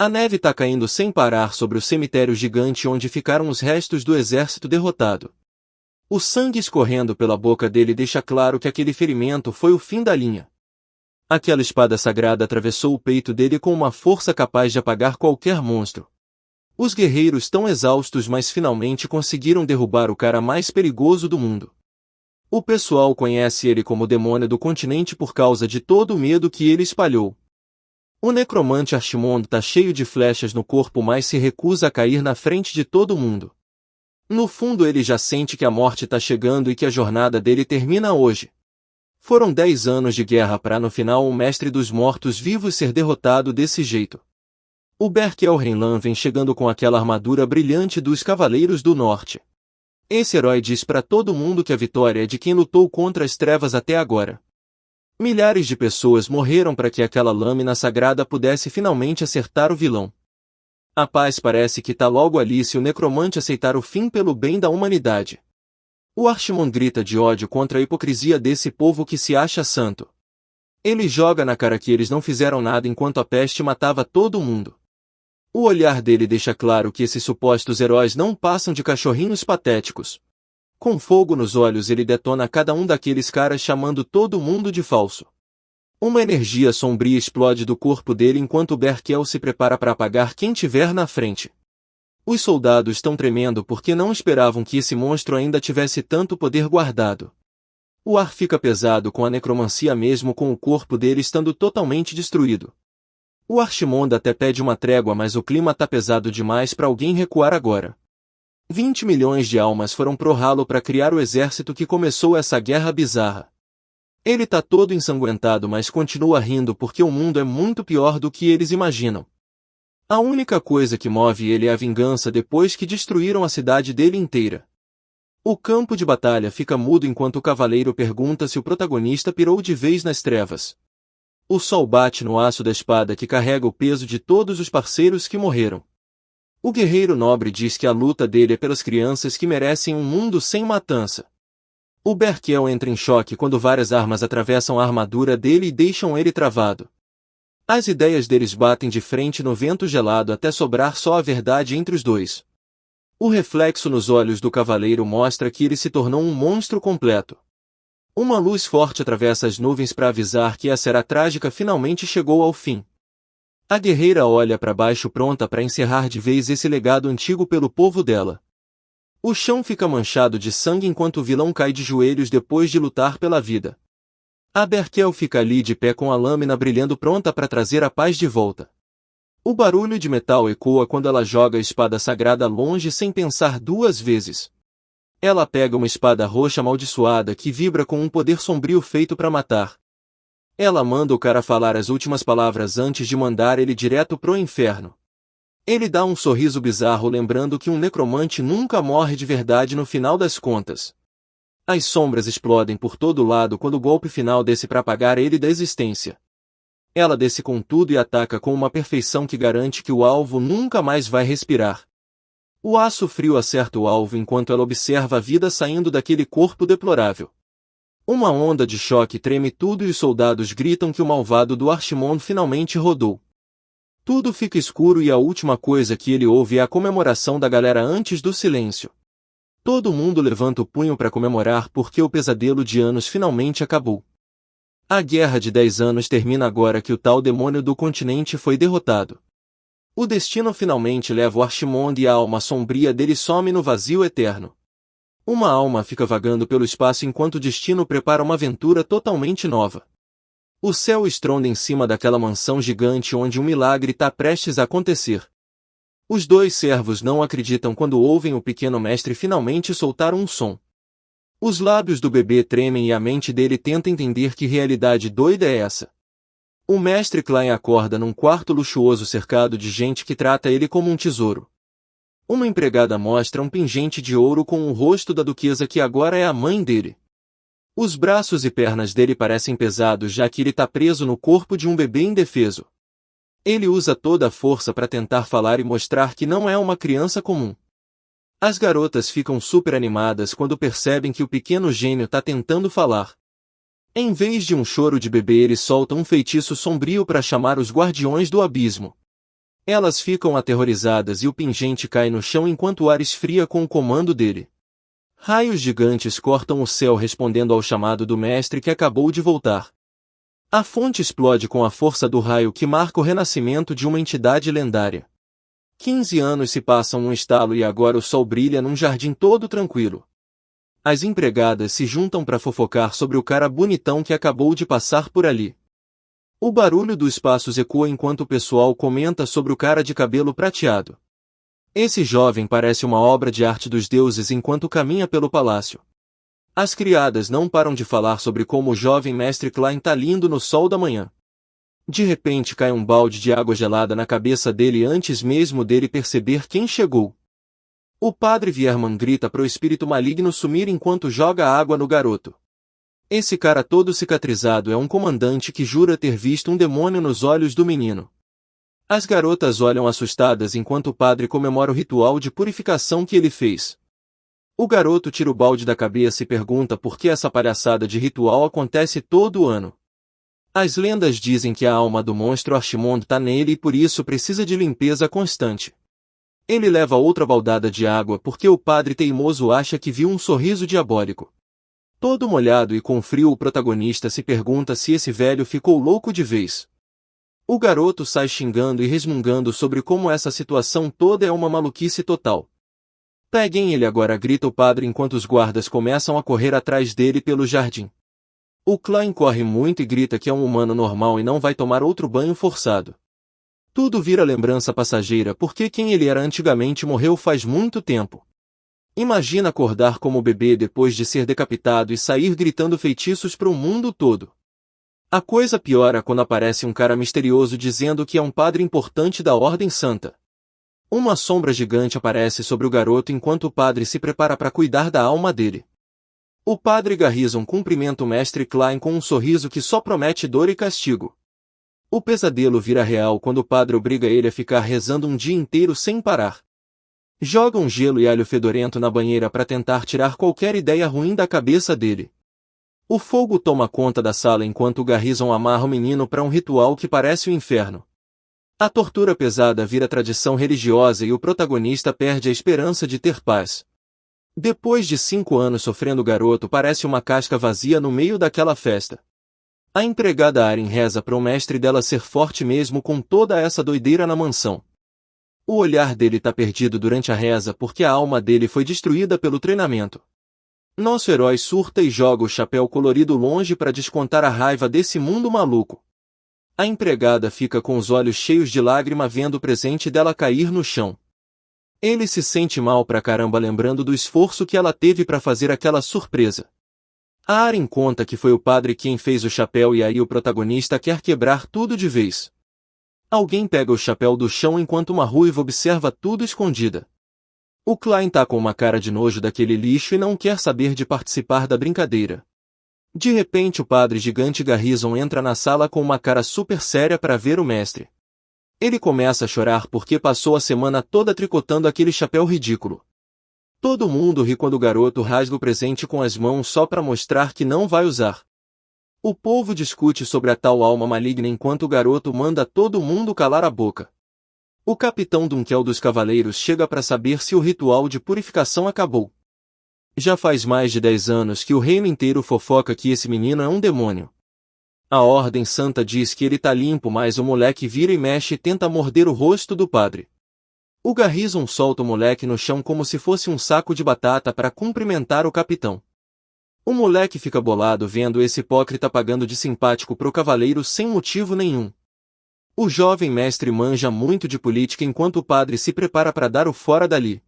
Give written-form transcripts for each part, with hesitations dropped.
A neve tá caindo sem parar sobre o cemitério gigante onde ficaram os restos do exército derrotado. O sangue escorrendo pela boca dele deixa claro que aquele ferimento foi o fim da linha. Aquela espada sagrada atravessou o peito dele com uma força capaz de apagar qualquer monstro. Os guerreiros estão exaustos, mas finalmente conseguiram derrubar o cara mais perigoso do mundo. O pessoal conhece ele como o demônio do continente por causa de todo o medo que ele espalhou. O necromante Archimonde tá cheio de flechas no corpo, mas se recusa a cair na frente de todo mundo. No fundo ele já sente que a morte tá chegando e que a jornada dele termina hoje. Foram 10 anos de guerra para no final o mestre dos mortos-vivos ser derrotado desse jeito. O Berk-el-Renlan vem chegando com aquela armadura brilhante dos Cavaleiros do Norte. Esse herói diz para todo mundo que a vitória é de quem lutou contra as trevas até agora. Milhares de pessoas morreram para que aquela lâmina sagrada pudesse finalmente acertar o vilão. A paz parece que tá logo ali se o necromante aceitar o fim pelo bem da humanidade. O Archimonde grita de ódio contra a hipocrisia desse povo que se acha santo. Ele joga na cara que eles não fizeram nada enquanto a peste matava todo mundo. O olhar dele deixa claro que esses supostos heróis não passam de cachorrinhos patéticos. Com fogo nos olhos ele detona cada um daqueles caras, chamando todo mundo de falso. Uma energia sombria explode do corpo dele enquanto Berkel se prepara para apagar quem tiver na frente. Os soldados estão tremendo porque não esperavam que esse monstro ainda tivesse tanto poder guardado. O ar fica pesado com a necromancia mesmo com o corpo dele estando totalmente destruído. O Archimonde até pede uma trégua, mas o clima tá pesado demais para alguém recuar agora. 20 milhões de almas foram pro ralo para criar o exército que começou essa guerra bizarra. Ele tá todo ensanguentado, mas continua rindo porque o mundo é muito pior do que eles imaginam. A única coisa que move ele é a vingança depois que destruíram a cidade dele inteira. O campo de batalha fica mudo enquanto o cavaleiro pergunta se o protagonista pirou de vez nas trevas. O sol bate no aço da espada que carrega o peso de todos os parceiros que morreram. O guerreiro nobre diz que a luta dele é pelas crianças que merecem um mundo sem matança. O Berkel entra em choque quando várias armas atravessam a armadura dele e deixam ele travado. As ideias deles batem de frente no vento gelado até sobrar só a verdade entre os dois. O reflexo nos olhos do cavaleiro mostra que ele se tornou um monstro completo. Uma luz forte atravessa as nuvens para avisar que essa era trágica finalmente chegou ao fim. A guerreira olha para baixo pronta para encerrar de vez esse legado antigo pelo povo dela. O chão fica manchado de sangue enquanto o vilão cai de joelhos depois de lutar pela vida. A Berkel fica ali de pé com a lâmina brilhando pronta para trazer a paz de volta. O barulho de metal ecoa quando ela joga a espada sagrada longe sem pensar duas vezes. Ela pega uma espada roxa amaldiçoada que vibra com um poder sombrio feito para matar. Ela manda o cara falar as últimas palavras antes de mandar ele direto pro inferno. Ele dá um sorriso bizarro lembrando que um necromante nunca morre de verdade no final das contas. As sombras explodem por todo lado quando o golpe final desce para apagar ele da existência. Ela desce com tudo e ataca com uma perfeição que garante que o alvo nunca mais vai respirar. O aço frio acerta o alvo enquanto ela observa a vida saindo daquele corpo deplorável. Uma onda de choque treme tudo e os soldados gritam que o malvado do Archimonde finalmente rodou. Tudo fica escuro e a última coisa que ele ouve é a comemoração da galera antes do silêncio. Todo mundo levanta o punho para comemorar porque o pesadelo de anos finalmente acabou. A guerra de 10 anos termina agora que o tal demônio do continente foi derrotado. O destino finalmente leva o Archimonde e a alma sombria dele some no vazio eterno. Uma alma fica vagando pelo espaço enquanto o destino prepara uma aventura totalmente nova. O céu estronda em cima daquela mansão gigante onde um milagre está prestes a acontecer. Os dois servos não acreditam quando ouvem o pequeno mestre finalmente soltar um som. Os lábios do bebê tremem e a mente dele tenta entender que realidade doida é essa. O mestre Klein acorda num quarto luxuoso cercado de gente que trata ele como um tesouro. Uma empregada mostra um pingente de ouro com o rosto da duquesa que agora é a mãe dele. Os braços e pernas dele parecem pesados já que ele está preso no corpo de um bebê indefeso. Ele usa toda a força para tentar falar e mostrar que não é uma criança comum. As garotas ficam super animadas quando percebem que o pequeno gênio está tentando falar. Em vez de um choro de bebê, ele solta um feitiço sombrio para chamar os guardiões do abismo. Elas ficam aterrorizadas e o pingente cai no chão enquanto o ar esfria com o comando dele. Raios gigantes cortam o céu respondendo ao chamado do mestre que acabou de voltar. A fonte explode com a força do raio que marca o renascimento de uma entidade lendária. 15 anos se passam num estalo e agora o sol brilha num jardim todo tranquilo. As empregadas se juntam para fofocar sobre o cara bonitão que acabou de passar por ali. O barulho dos passos ecoa enquanto o pessoal comenta sobre o cara de cabelo prateado. Esse jovem parece uma obra de arte dos deuses enquanto caminha pelo palácio. As criadas não param de falar sobre como o jovem mestre Klein tá lindo no sol da manhã. De repente cai um balde de água gelada na cabeça dele antes mesmo dele perceber quem chegou. O padre Vierman grita pro espírito maligno sumir enquanto joga água no garoto. Esse cara todo cicatrizado é um comandante que jura ter visto um demônio nos olhos do menino. As garotas olham assustadas enquanto o padre comemora o ritual de purificação que ele fez. O garoto tira o balde da cabeça e pergunta por que essa palhaçada de ritual acontece todo ano. As lendas dizem que a alma do monstro Archimonde tá nele e por isso precisa de limpeza constante. Ele leva outra baldada de água porque o padre teimoso acha que viu um sorriso diabólico. Todo molhado e com frio o protagonista se pergunta se esse velho ficou louco de vez. O garoto sai xingando e resmungando sobre como essa situação toda é uma maluquice total. Peguem ele agora, grita o padre enquanto os guardas começam a correr atrás dele pelo jardim. O Klein corre muito e grita que é um humano normal e não vai tomar outro banho forçado. Tudo vira lembrança passageira porque quem ele era antigamente morreu faz muito tempo. Imagina acordar como bebê depois de ser decapitado e sair gritando feitiços para o mundo todo. A coisa piora quando aparece um cara misterioso dizendo que é um padre importante da Ordem Santa. Uma sombra gigante aparece sobre o garoto enquanto o padre se prepara para cuidar da alma dele. O padre Garrison cumprimenta o mestre Klein com um sorriso que só promete dor e castigo. O pesadelo vira real quando o padre obriga ele a ficar rezando um dia inteiro sem parar. Jogam gelo e alho fedorento na banheira para tentar tirar qualquer ideia ruim da cabeça dele. O fogo toma conta da sala enquanto o Garrison amarra o menino para um ritual que parece o inferno. A tortura pesada vira tradição religiosa e o protagonista perde a esperança de ter paz. Depois de 5 anos sofrendo, o garoto parece uma casca vazia no meio daquela festa. A empregada Aren reza para o mestre dela ser forte mesmo com toda essa doideira na mansão. O olhar dele tá perdido durante a reza porque a alma dele foi destruída pelo treinamento. Nosso herói surta e joga o chapéu colorido longe para descontar a raiva desse mundo maluco. A empregada fica com os olhos cheios de lágrima vendo o presente dela cair no chão. Ele se sente mal pra caramba lembrando do esforço que ela teve para fazer aquela surpresa. A Aren conta que foi o padre quem fez o chapéu e aí o protagonista quer quebrar tudo de vez. Alguém pega o chapéu do chão enquanto uma ruiva observa tudo escondida. O Klein tá com uma cara de nojo daquele lixo e não quer saber de participar da brincadeira. De repente o padre gigante Garrison entra na sala com uma cara super séria para ver o mestre. Ele começa a chorar porque passou a semana toda tricotando aquele chapéu ridículo. Todo mundo ri quando o garoto rasga o presente com as mãos só para mostrar que não vai usar. O povo discute sobre a tal alma maligna enquanto o garoto manda todo mundo calar a boca. O capitão Dunkel dos Cavaleiros chega para saber se o ritual de purificação acabou. Já faz mais de 10 anos que o reino inteiro fofoca que esse menino é um demônio. A Ordem Santa diz que ele tá limpo, mas o moleque vira e mexe e tenta morder o rosto do padre. O Garrison solta o moleque no chão como se fosse um saco de batata para cumprimentar o capitão. O moleque fica bolado vendo esse hipócrita pagando de simpático pro cavaleiro sem motivo nenhum. O jovem mestre manja muito de política enquanto o padre se prepara para dar o fora dali.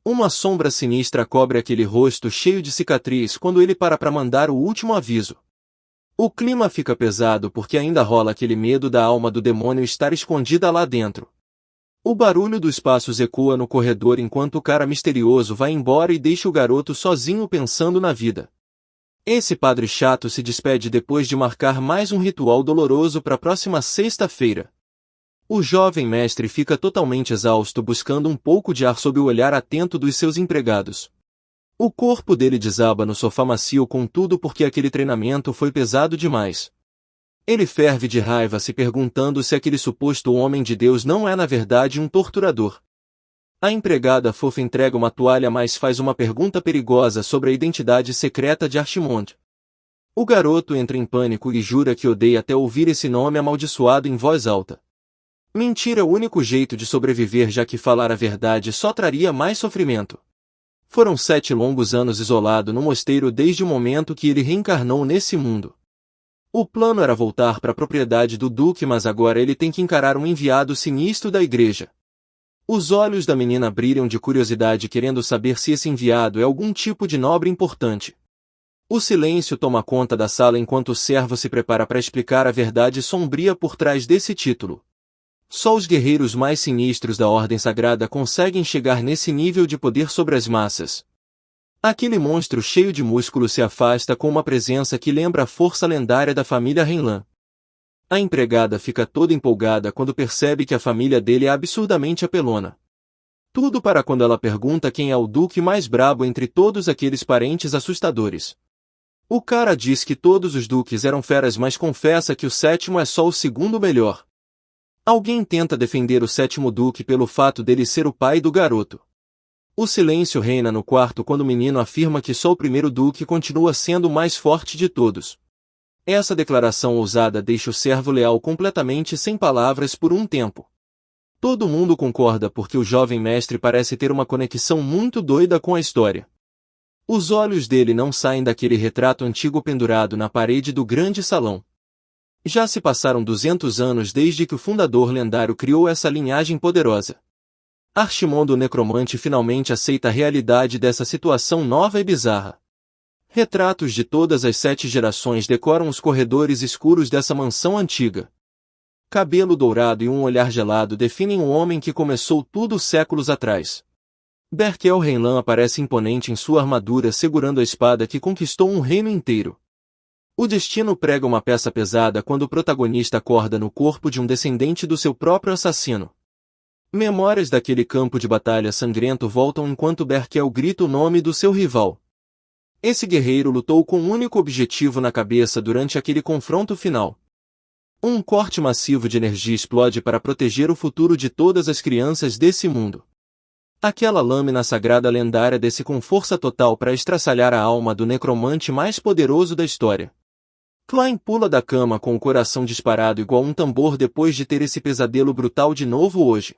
Uma sombra sinistra cobre aquele rosto cheio de cicatriz quando ele para mandar o último aviso. O clima fica pesado porque ainda rola aquele medo da alma do demônio estar escondida lá dentro. O barulho dos passos ecoa no corredor enquanto o cara misterioso vai embora e deixa o garoto sozinho pensando na vida. Esse padre chato se despede depois de marcar mais um ritual doloroso para a próxima sexta-feira. O jovem mestre fica totalmente exausto buscando um pouco de ar sob o olhar atento dos seus empregados. O corpo dele desaba no sofá macio com tudo porque aquele treinamento foi pesado demais. Ele ferve de raiva se perguntando se aquele suposto homem de Deus não é na verdade um torturador. A empregada fofa entrega uma toalha mas faz uma pergunta perigosa sobre a identidade secreta de Archimonde. O garoto entra em pânico e jura que odeia até ouvir esse nome amaldiçoado em voz alta. Mentir é o único jeito de sobreviver, já que falar a verdade só traria mais sofrimento. Foram 7 longos anos isolado no mosteiro desde o momento que ele reencarnou nesse mundo. O plano era voltar para a propriedade do duque, mas agora ele tem que encarar um enviado sinistro da igreja. Os olhos da menina brilham de curiosidade, querendo saber se esse enviado é algum tipo de nobre importante. O silêncio toma conta da sala enquanto o servo se prepara para explicar a verdade sombria por trás desse título. Só os guerreiros mais sinistros da Ordem Sagrada conseguem chegar nesse nível de poder sobre as massas. Aquele monstro cheio de músculos se afasta com uma presença que lembra a força lendária da família Renlan. A empregada fica toda empolgada quando percebe que a família dele é absurdamente apelona. Tudo para quando ela pergunta quem é o duque mais brabo entre todos aqueles parentes assustadores. O cara diz que todos os duques eram feras, mas confessa que o 7º é só o 2º melhor. Alguém tenta defender o 7º duque pelo fato dele ser o pai do garoto. O silêncio reina no quarto quando o menino afirma que só o 1º duque continua sendo o mais forte de todos. Essa declaração ousada deixa o servo leal completamente sem palavras por um tempo. Todo mundo concorda porque o jovem mestre parece ter uma conexão muito doida com a história. Os olhos dele não saem daquele retrato antigo pendurado na parede do grande salão. Já se passaram 200 anos desde que o fundador lendário criou essa linhagem poderosa. Archimonde o Necromante finalmente aceita a realidade dessa situação nova e bizarra. Retratos de todas as 7 gerações decoram os corredores escuros dessa mansão antiga. Cabelo dourado e um olhar gelado definem um homem que começou tudo séculos atrás. Berkel Renlan aparece imponente em sua armadura segurando a espada que conquistou um reino inteiro. O destino prega uma peça pesada quando o protagonista acorda no corpo de um descendente do seu próprio assassino. Memórias daquele campo de batalha sangrento voltam enquanto Berkel grita o nome do seu rival. Esse guerreiro lutou com um único objetivo na cabeça durante aquele confronto final. Um corte massivo de energia explode para proteger o futuro de todas as crianças desse mundo. Aquela lâmina sagrada lendária desce com força total para estraçalhar a alma do necromante mais poderoso da história. Klein pula da cama com o coração disparado igual um tambor depois de ter esse pesadelo brutal de novo hoje.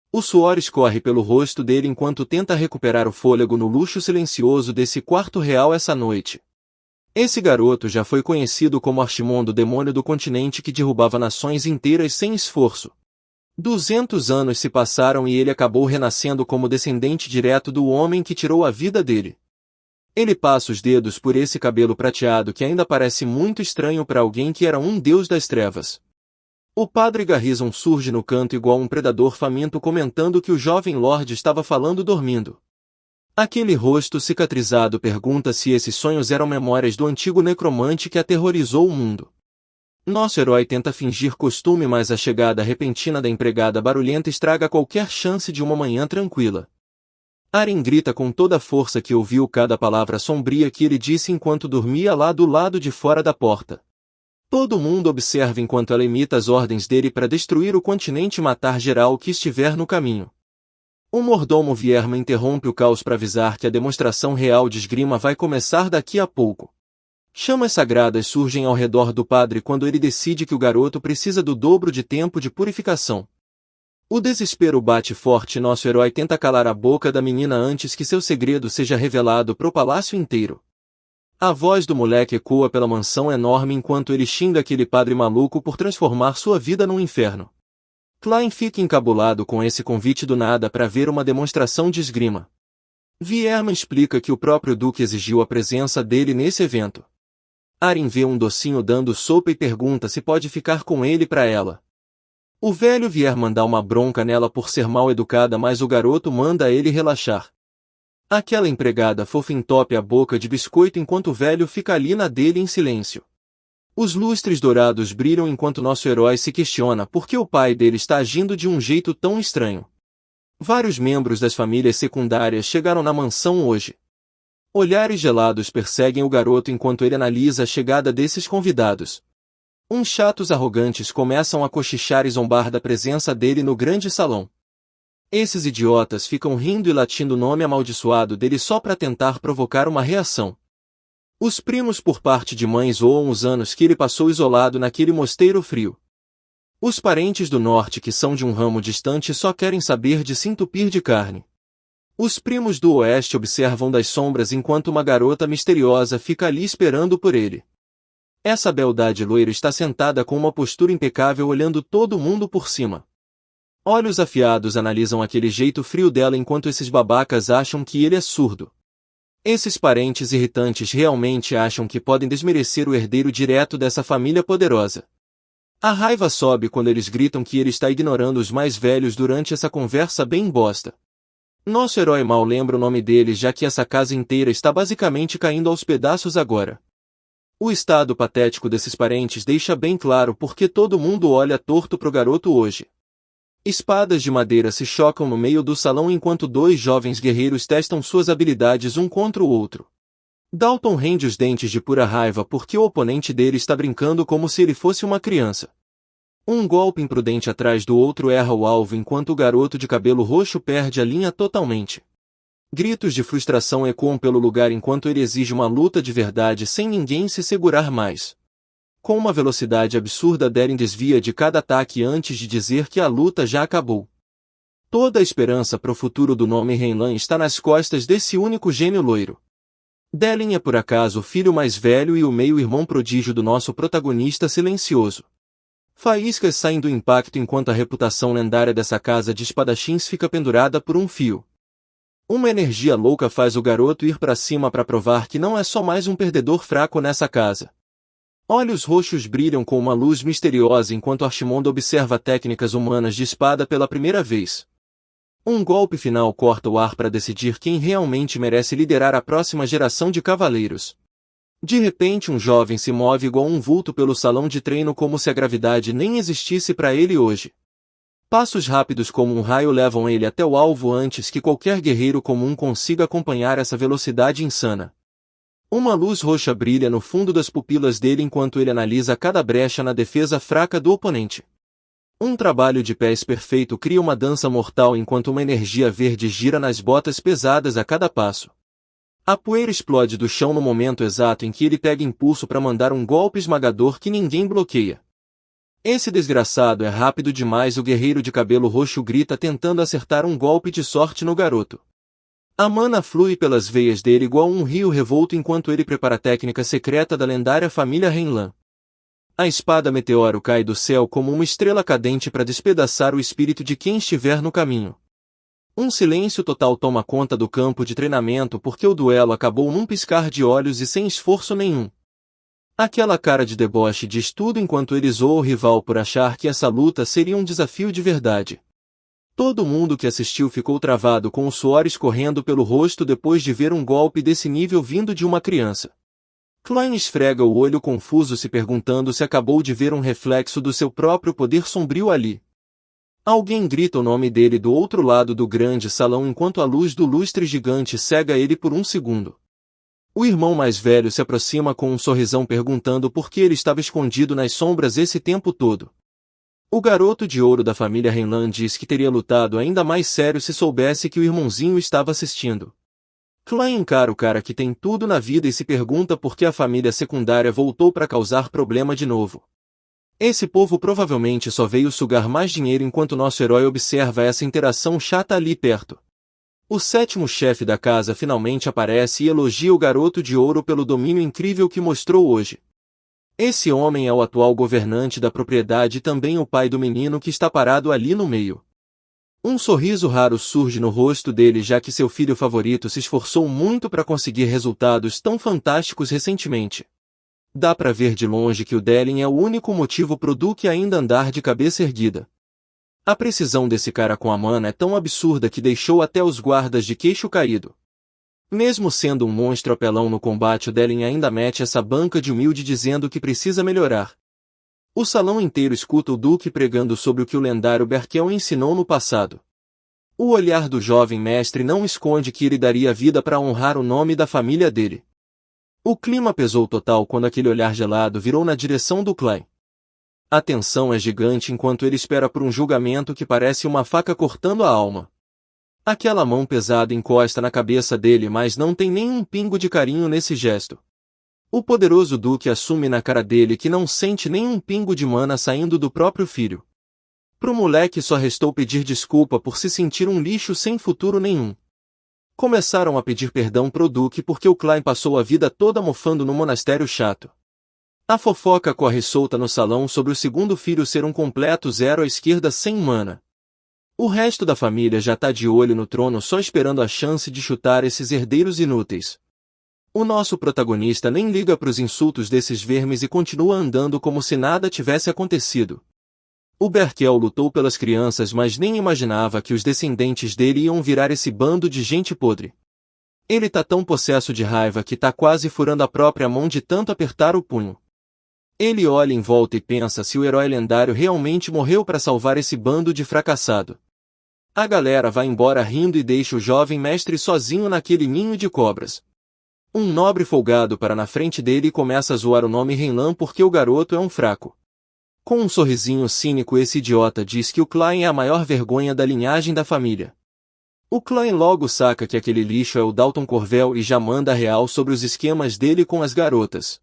O suor escorre pelo rosto dele enquanto tenta recuperar o fôlego no luxo silencioso desse quarto real essa noite. Esse garoto já foi conhecido como Archimonde, o demônio do continente que derrubava nações inteiras sem esforço. 200 anos se passaram e ele acabou renascendo como descendente direto do homem que tirou a vida dele. Ele passa os dedos por esse cabelo prateado que ainda parece muito estranho para alguém que era um deus das trevas. O padre Garrison surge no canto igual um predador faminto comentando que o jovem Lorde estava falando dormindo. Aquele rosto cicatrizado pergunta se esses sonhos eram memórias do antigo necromante que aterrorizou o mundo. Nosso herói tenta fingir costume, mas a chegada repentina da empregada barulhenta estraga qualquer chance de uma manhã tranquila. Aren grita com toda a força que ouviu cada palavra sombria que ele disse enquanto dormia lá do lado de fora da porta. Todo mundo observa enquanto ela imita as ordens dele para destruir o continente e matar geral que estiver no caminho. O mordomo Vierma interrompe o caos para avisar que a demonstração real de esgrima vai começar daqui a pouco. Chamas sagradas surgem ao redor do padre quando ele decide que o garoto precisa do dobro de tempo de purificação. O desespero bate forte e nosso herói tenta calar a boca da menina antes que seu segredo seja revelado pro palácio inteiro. A voz do moleque ecoa pela mansão enorme enquanto ele xinga aquele padre maluco por transformar sua vida num inferno. Klein fica encabulado com esse convite do nada para ver uma demonstração de esgrima. Vierma explica que o próprio duque exigiu a presença dele nesse evento. Aren vê um docinho dando sopa e pergunta se pode ficar com ele para ela. O velho Vierman dá uma bronca nela por ser mal educada, mas o garoto manda ele relaxar. Aquela empregada fofa entope a boca de biscoito enquanto o velho fica ali na dele em silêncio. Os lustres dourados brilham enquanto nosso herói se questiona por que o pai dele está agindo de um jeito tão estranho. Vários membros das famílias secundárias chegaram na mansão hoje. Olhares gelados perseguem o garoto enquanto ele analisa a chegada desses convidados. Uns chatos arrogantes começam a cochichar e zombar da presença dele no grande salão. Esses idiotas ficam rindo e latindo o nome amaldiçoado dele só para tentar provocar uma reação. Os primos por parte de mãe zoam os anos que ele passou isolado naquele mosteiro frio. Os parentes do norte que são de um ramo distante só querem saber de se entupir de carne. Os primos do oeste observam das sombras enquanto uma garota misteriosa fica ali esperando por ele. Essa beldade loira está sentada com uma postura impecável olhando todo mundo por cima. Olhos afiados analisam aquele jeito frio dela enquanto esses babacas acham que ele é surdo. Esses parentes irritantes realmente acham que podem desmerecer o herdeiro direto dessa família poderosa. A raiva sobe quando eles gritam que ele está ignorando os mais velhos durante essa conversa bem bosta. Nosso herói mal lembra o nome deles já que essa casa inteira está basicamente caindo aos pedaços agora. O estado patético desses parentes deixa bem claro porque todo mundo olha torto pro garoto hoje. Espadas de madeira se chocam no meio do salão enquanto dois jovens guerreiros testam suas habilidades um contra o outro. Dalton rende os dentes de pura raiva porque o oponente dele está brincando como se ele fosse uma criança. Um golpe imprudente atrás do outro erra o alvo enquanto o garoto de cabelo roxo perde a linha totalmente. Gritos de frustração ecoam pelo lugar enquanto ele exige uma luta de verdade sem ninguém se segurar mais. Com uma velocidade absurda, Deren desvia de cada ataque antes de dizer que a luta já acabou. Toda a esperança para o futuro do nome Heinlein está nas costas desse único gênio loiro. Deren é por acaso o filho mais velho e o meio-irmão prodígio do nosso protagonista silencioso. Faíscas saem do impacto enquanto a reputação lendária dessa casa de espadachins fica pendurada por um fio. Uma energia louca faz o garoto ir para cima para provar que não é só mais um perdedor fraco nessa casa. Olhos roxos brilham com uma luz misteriosa enquanto Archimonde observa técnicas humanas de espada pela primeira vez. Um golpe final corta o ar para decidir quem realmente merece liderar a próxima geração de cavaleiros. De repente um jovem se move igual um vulto pelo salão de treino como se a gravidade nem existisse para ele hoje. Passos rápidos como um raio levam ele até o alvo antes que qualquer guerreiro comum consiga acompanhar essa velocidade insana. Uma luz roxa brilha no fundo das pupilas dele enquanto ele analisa cada brecha na defesa fraca do oponente. Um trabalho de pés perfeito cria uma dança mortal enquanto uma energia verde gira nas botas pesadas a cada passo. A poeira explode do chão no momento exato em que ele pega impulso para mandar um golpe esmagador que ninguém bloqueia. Esse desgraçado é rápido demais, o guerreiro de cabelo roxo grita tentando acertar um golpe de sorte no garoto. A mana flui pelas veias dele igual um rio revolto enquanto ele prepara a técnica secreta da lendária família Heinlein. A espada meteoro cai do céu como uma estrela cadente para despedaçar o espírito de quem estiver no caminho. Um silêncio total toma conta do campo de treinamento porque o duelo acabou num piscar de olhos e sem esforço nenhum. Aquela cara de deboche diz tudo enquanto ele zoa o rival por achar que essa luta seria um desafio de verdade. Todo mundo que assistiu ficou travado com o suor escorrendo pelo rosto depois de ver um golpe desse nível vindo de uma criança. Klein esfrega o olho confuso se perguntando se acabou de ver um reflexo do seu próprio poder sombrio ali. Alguém grita o nome dele do outro lado do grande salão enquanto a luz do lustre gigante cega ele por um segundo. O irmão mais velho se aproxima com um sorrisão perguntando por que ele estava escondido nas sombras esse tempo todo. O garoto de ouro da família Heinlein diz que teria lutado ainda mais sério se soubesse que o irmãozinho estava assistindo. Klein encara o cara que tem tudo na vida e se pergunta por que a família secundária voltou para causar problema de novo. Esse povo provavelmente só veio sugar mais dinheiro enquanto nosso herói observa essa interação chata ali perto. O sétimo chefe da casa finalmente aparece e elogia o garoto de ouro pelo domínio incrível que mostrou hoje. Esse homem é o atual governante da propriedade e também o pai do menino que está parado ali no meio. Um sorriso raro surge no rosto dele já que seu filho favorito se esforçou muito para conseguir resultados tão fantásticos recentemente. Dá para ver de longe que o Deren é o único motivo pro Duque ainda andar de cabeça erguida. A precisão desse cara com a mana é tão absurda que deixou até os guardas de queixo caído. Mesmo sendo um monstro apelão no combate, o Deren ainda mete essa banca de humilde dizendo que precisa melhorar. O salão inteiro escuta o Duque pregando sobre o que o lendário Berkel ensinou no passado. O olhar do jovem mestre não esconde que ele daria vida para honrar o nome da família dele. O clima pesou total quando aquele olhar gelado virou na direção do Klein. A tensão é gigante enquanto ele espera por um julgamento que parece uma faca cortando a alma. Aquela mão pesada encosta na cabeça dele, mas não tem nenhum pingo de carinho nesse gesto. O poderoso Duque assume na cara dele que não sente nenhum pingo de mana saindo do próprio filho. Pro moleque só restou pedir desculpa por se sentir um lixo sem futuro nenhum. Começaram a pedir perdão pro Duque porque o Klein passou a vida toda mofando no monastério chato. A fofoca corre solta no salão sobre o segundo filho ser um completo zero à esquerda sem mana. O resto da família já tá de olho no trono só esperando a chance de chutar esses herdeiros inúteis. O nosso protagonista nem liga pros insultos desses vermes e continua andando como se nada tivesse acontecido. O Berkel lutou pelas crianças, mas nem imaginava que os descendentes dele iam virar esse bando de gente podre. Ele tá tão possesso de raiva que tá quase furando a própria mão de tanto apertar o punho. Ele olha em volta e pensa se o herói lendário realmente morreu para salvar esse bando de fracassado. A galera vai embora rindo e deixa o jovem mestre sozinho naquele ninho de cobras. Um nobre folgado para na frente dele e começa a zoar o nome Renlan porque o garoto é um fraco. Com um sorrisinho cínico, esse idiota diz que o Klein é a maior vergonha da linhagem da família. O Klein logo saca que aquele lixo é o Dalton Corvel e já manda real sobre os esquemas dele com as garotas.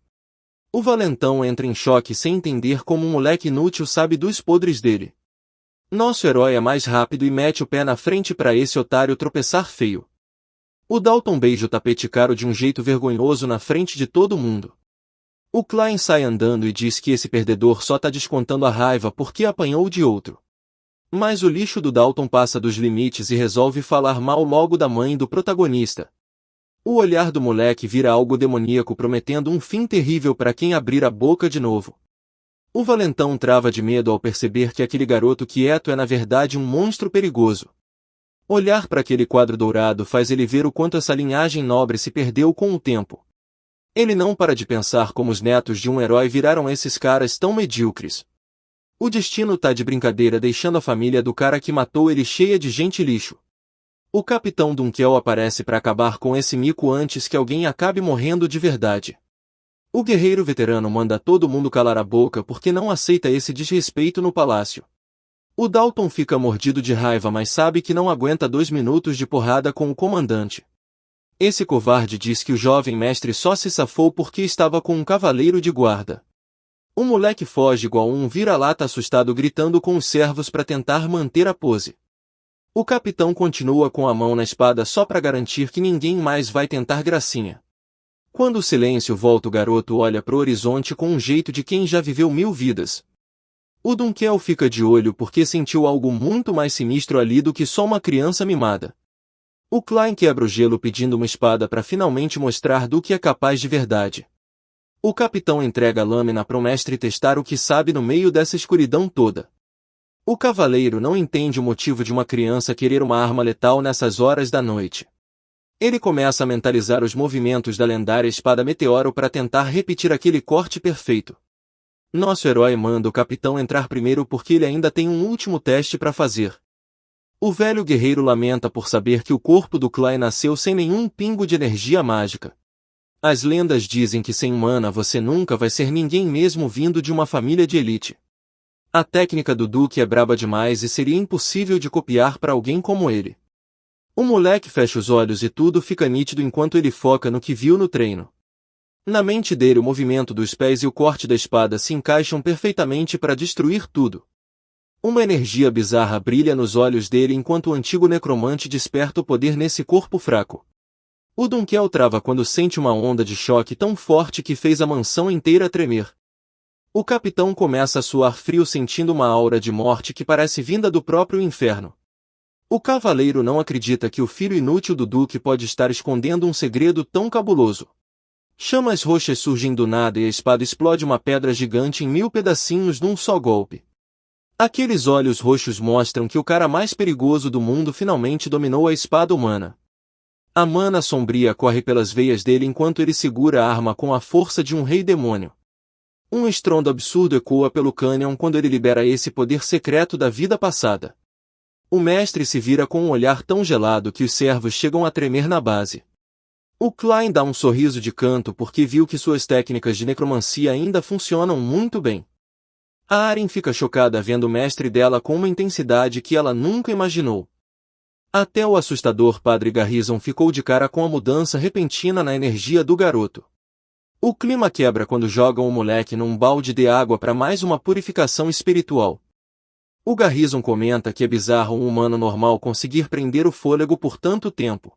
O valentão entra em choque sem entender como um moleque inútil sabe dos podres dele. Nosso herói é mais rápido e mete o pé na frente para esse otário tropeçar feio. O Dalton beija o tapete caro de um jeito vergonhoso na frente de todo mundo. O Klein sai andando e diz que esse perdedor só tá descontando a raiva porque apanhou de outro. Mas o lixo do Dalton passa dos limites e resolve falar mal logo da mãe do protagonista. O olhar do moleque vira algo demoníaco, prometendo um fim terrível para quem abrir a boca de novo. O valentão trava de medo ao perceber que aquele garoto quieto é na verdade um monstro perigoso. Olhar para aquele quadro dourado faz ele ver o quanto essa linhagem nobre se perdeu com o tempo. Ele não para de pensar como os netos de um herói viraram esses caras tão medíocres. O destino tá de brincadeira, deixando a família do cara que matou ele cheia de gente lixo. O capitão Dunkel aparece para acabar com esse mico antes que alguém acabe morrendo de verdade. O guerreiro veterano manda todo mundo calar a boca porque não aceita esse desrespeito no palácio. O Dalton fica mordido de raiva, mas sabe que não aguenta 2 minutos de porrada com o comandante. Esse covarde diz que o jovem mestre só se safou porque estava com um cavaleiro de guarda. O moleque foge igual um vira-lata assustado, gritando com os servos para tentar manter a pose. O capitão continua com a mão na espada só para garantir que ninguém mais vai tentar gracinha. Quando o silêncio volta, o garoto olha pro horizonte com um jeito de quem já viveu 1000 vidas. O Dunkel fica de olho porque sentiu algo muito mais sinistro ali do que só uma criança mimada. O Klein quebra o gelo pedindo uma espada para finalmente mostrar do que é capaz de verdade. O capitão entrega a lâmina pro mestre testar o que sabe no meio dessa escuridão toda. O cavaleiro não entende o motivo de uma criança querer uma arma letal nessas horas da noite. Ele começa a mentalizar os movimentos da lendária espada Meteoro para tentar repetir aquele corte perfeito. Nosso herói manda o capitão entrar primeiro porque ele ainda tem um último teste para fazer. O velho guerreiro lamenta por saber que o corpo do Klein nasceu sem nenhum pingo de energia mágica. As lendas dizem que sem mana você nunca vai ser ninguém, mesmo vindo de uma família de elite. A técnica do Duque é braba demais e seria impossível de copiar para alguém como ele. O moleque fecha os olhos e tudo fica nítido enquanto ele foca no que viu no treino. Na mente dele, o movimento dos pés e o corte da espada se encaixam perfeitamente para destruir tudo. Uma energia bizarra brilha nos olhos dele enquanto o antigo necromante desperta o poder nesse corpo fraco. O Dunkel trava quando sente uma onda de choque tão forte que fez a mansão inteira tremer. O capitão começa a suar frio, sentindo uma aura de morte que parece vinda do próprio inferno. O cavaleiro não acredita que o filho inútil do Duque pode estar escondendo um segredo tão cabuloso. Chamas roxas surgem do nada e a espada explode uma pedra gigante em 1000 pedacinhos num só golpe. Aqueles olhos roxos mostram que o cara mais perigoso do mundo finalmente dominou a espada humana. A mana sombria corre pelas veias dele enquanto ele segura a arma com a força de um rei demônio. Um estrondo absurdo ecoa pelo cânion quando ele libera esse poder secreto da vida passada. O mestre se vira com um olhar tão gelado que os servos chegam a tremer na base. O Klein dá um sorriso de canto porque viu que suas técnicas de necromancia ainda funcionam muito bem. A Aren fica chocada vendo o mestre dela com uma intensidade que ela nunca imaginou. Até o assustador Padre Garrison ficou de cara com a mudança repentina na energia do garoto. O clima quebra quando jogam o moleque num balde de água para mais uma purificação espiritual. O Garrison comenta que é bizarro um humano normal conseguir prender o fôlego por tanto tempo.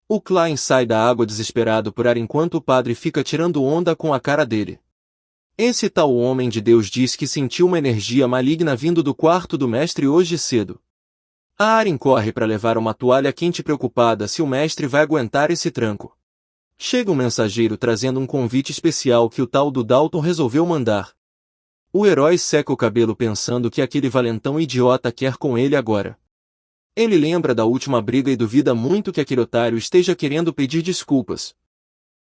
O Klein sai da água desesperado por ar enquanto o padre fica tirando onda com a cara dele. Esse tal homem de Deus diz que sentiu uma energia maligna vindo do quarto do mestre hoje cedo. A Aren corre para levar uma toalha quente preocupada se o mestre vai aguentar esse tranco. Chega um mensageiro trazendo um convite especial que o tal do Dalton resolveu mandar. O herói seca o cabelo pensando que aquele valentão idiota quer com ele agora. Ele lembra da última briga e duvida muito que aquele otário esteja querendo pedir desculpas.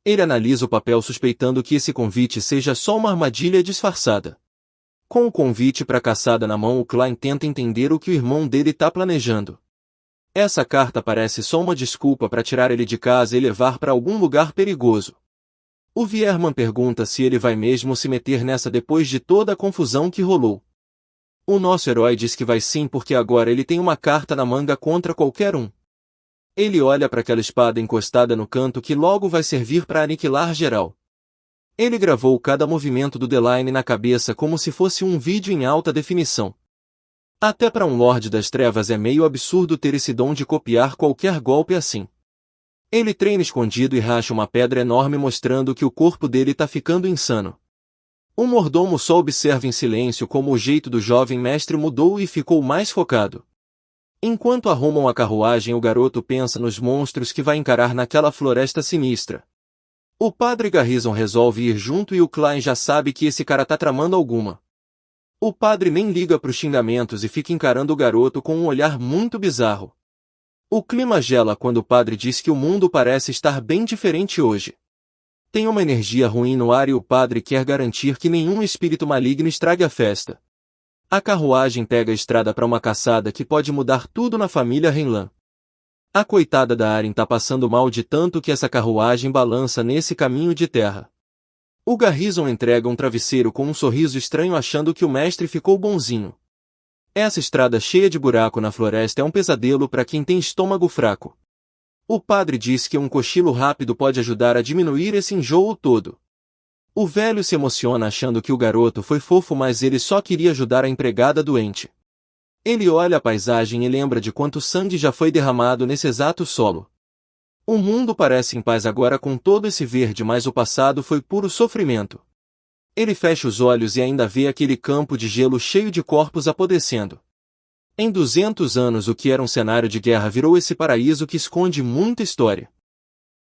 Ele analisa o papel suspeitando que esse convite seja só uma armadilha disfarçada. Com o convite para a caçada na mão, o Klein tenta entender o que o irmão dele está planejando. Essa carta parece só uma desculpa para tirar ele de casa e levar para algum lugar perigoso. O Vierman pergunta se ele vai mesmo se meter nessa depois de toda a confusão que rolou. O nosso herói diz que vai sim porque agora ele tem uma carta na manga contra qualquer um. Ele olha para aquela espada encostada no canto que logo vai servir para aniquilar geral. Ele gravou cada movimento do Deline na cabeça como se fosse um vídeo em alta definição. Até para um Lorde das Trevas é meio absurdo ter esse dom de copiar qualquer golpe assim. Ele treina escondido e racha uma pedra enorme mostrando que o corpo dele tá ficando insano. O mordomo só observa em silêncio como o jeito do jovem mestre mudou e ficou mais focado. Enquanto arrumam a carruagem, o garoto pensa nos monstros que vai encarar naquela floresta sinistra. O padre Garrison resolve ir junto e o Klein já sabe que esse cara tá tramando alguma. O padre nem liga pros xingamentos e fica encarando o garoto com um olhar muito bizarro. O clima gela quando o padre diz que o mundo parece estar bem diferente hoje. Tem uma energia ruim no ar e o padre quer garantir que nenhum espírito maligno estrague a festa. A carruagem pega a estrada para uma caçada que pode mudar tudo na família Renlan. A coitada da Aren tá passando mal de tanto que essa carruagem balança nesse caminho de terra. O Garrison entrega um travesseiro com um sorriso estranho achando que o mestre ficou bonzinho. Essa estrada cheia de buraco na floresta é um pesadelo para quem tem estômago fraco. O padre diz que um cochilo rápido pode ajudar a diminuir esse enjoo todo. O velho se emociona achando que o garoto foi fofo, mas ele só queria ajudar a empregada doente. Ele olha a paisagem e lembra de quanto sangue já foi derramado nesse exato solo. O mundo parece em paz agora com todo esse verde, mas o passado foi puro sofrimento. Ele fecha os olhos e ainda vê aquele campo de gelo cheio de corpos apodrecendo. Em 200 anos o que era um cenário de guerra virou esse paraíso que esconde muita história.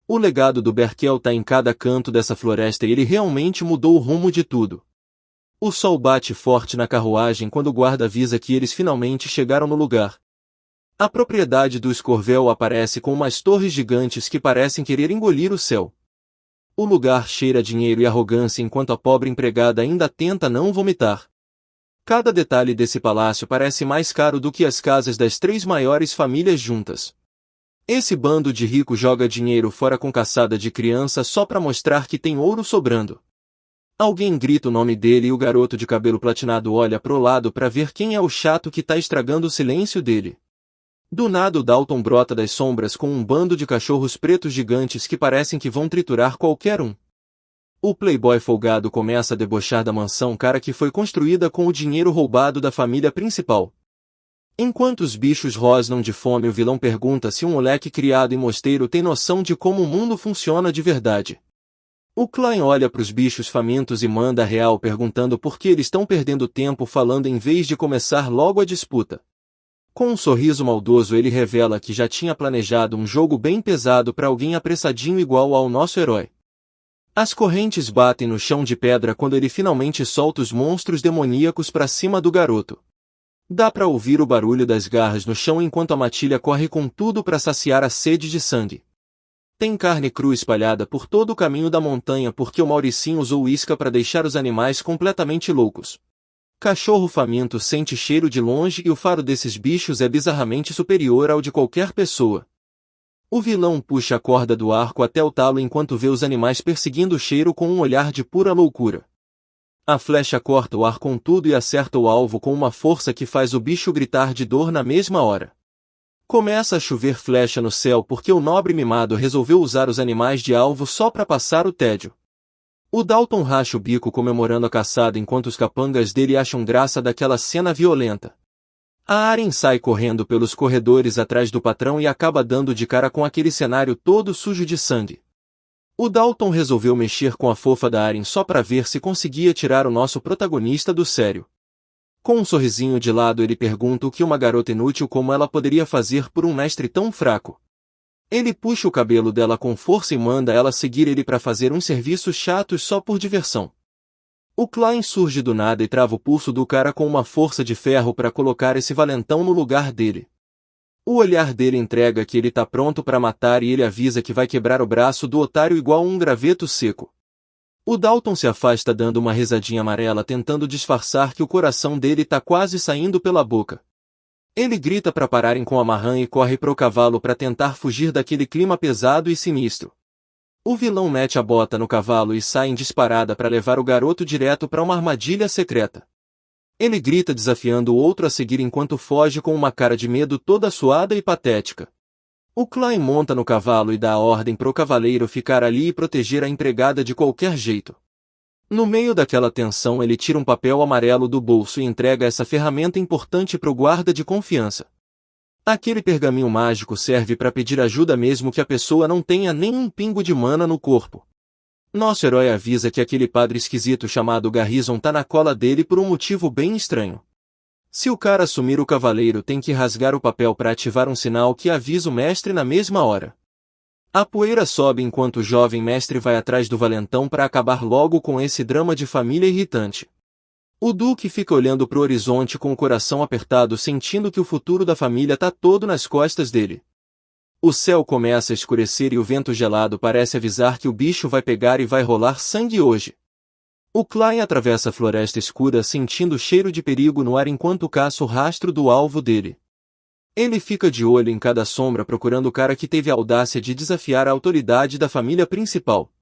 O legado do Berkel está em cada canto dessa floresta e ele realmente mudou o rumo de tudo. O sol bate forte na carruagem quando o guarda avisa que eles finalmente chegaram no lugar. A propriedade do Escorvel aparece com umas torres gigantes que parecem querer engolir o céu. O lugar cheira a dinheiro e arrogância enquanto a pobre empregada ainda tenta não vomitar. Cada detalhe desse palácio parece mais caro do que as casas das 3 maiores famílias juntas. Esse bando de rico joga dinheiro fora com caçada de criança só para mostrar que tem ouro sobrando. Alguém grita o nome dele e o garoto de cabelo platinado olha pro lado para ver quem é o chato que tá estragando o silêncio dele. Do nada o Dalton brota das sombras com um bando de cachorros pretos gigantes que parecem que vão triturar qualquer um. O playboy folgado começa a debochar da mansão cara que foi construída com o dinheiro roubado da família principal. Enquanto os bichos rosnam de fome, o vilão pergunta se um moleque criado em mosteiro tem noção de como o mundo funciona de verdade. O Klein olha para os bichos famintos e manda a real perguntando por que eles estão perdendo tempo falando em vez de começar logo a disputa. Com um sorriso maldoso ele revela que já tinha planejado um jogo bem pesado para alguém apressadinho igual ao nosso herói. As correntes batem no chão de pedra quando ele finalmente solta os monstros demoníacos para cima do garoto. Dá para ouvir o barulho das garras no chão enquanto a matilha corre com tudo para saciar a sede de sangue. Tem carne crua espalhada por todo o caminho da montanha porque o Mauricinho usou isca para deixar os animais completamente loucos. Cachorro faminto sente cheiro de longe e o faro desses bichos é bizarramente superior ao de qualquer pessoa. O vilão puxa a corda do arco até o talo enquanto vê os animais perseguindo o cheiro com um olhar de pura loucura. A flecha corta o ar com tudo e acerta o alvo com uma força que faz o bicho gritar de dor na mesma hora. Começa a chover flecha no céu porque o nobre mimado resolveu usar os animais de alvo só para passar o tédio. O Dalton racha o bico comemorando a caçada enquanto os capangas dele acham graça daquela cena violenta. A Aren sai correndo pelos corredores atrás do patrão e acaba dando de cara com aquele cenário todo sujo de sangue. O Dalton resolveu mexer com a fofa da Aren só para ver se conseguia tirar o nosso protagonista do sério. Com um sorrisinho de lado ele pergunta o que uma garota inútil como ela poderia fazer por um mestre tão fraco. Ele puxa o cabelo dela com força e manda ela seguir ele para fazer uns serviços chatos só por diversão. O Klein surge do nada e trava o pulso do cara com uma força de ferro para colocar esse valentão no lugar dele. O olhar dele entrega que ele tá pronto para matar e ele avisa que vai quebrar o braço do otário igual um graveto seco. O Dalton se afasta dando uma risadinha amarela tentando disfarçar que o coração dele tá quase saindo pela boca. Ele grita para pararem com a marrã e corre pro cavalo para tentar fugir daquele clima pesado e sinistro. O vilão mete a bota no cavalo e sai em disparada para levar o garoto direto para uma armadilha secreta. Ele grita desafiando o outro a seguir enquanto foge com uma cara de medo toda suada e patética. O Klein monta no cavalo e dá a ordem pro cavaleiro ficar ali e proteger a empregada de qualquer jeito. No meio daquela tensão ele tira um papel amarelo do bolso e entrega essa ferramenta importante pro guarda de confiança. Aquele pergaminho mágico serve para pedir ajuda mesmo que a pessoa não tenha nem um pingo de mana no corpo. Nosso herói avisa que aquele padre esquisito chamado Garrison tá na cola dele por um motivo bem estranho. Se o cara sumir o cavaleiro tem que rasgar o papel para ativar um sinal que avisa o mestre na mesma hora. A poeira sobe enquanto o jovem mestre vai atrás do valentão para acabar logo com esse drama de família irritante. O Duque fica olhando pro horizonte com o coração apertado sentindo que o futuro da família tá todo nas costas dele. O céu começa a escurecer e o vento gelado parece avisar que o bicho vai pegar e vai rolar sangue hoje. O Klein atravessa a floresta escura sentindo o cheiro de perigo no ar enquanto caça o rastro do alvo dele. Ele fica de olho em cada sombra procurando o cara que teve a audácia de desafiar a autoridade da família principal.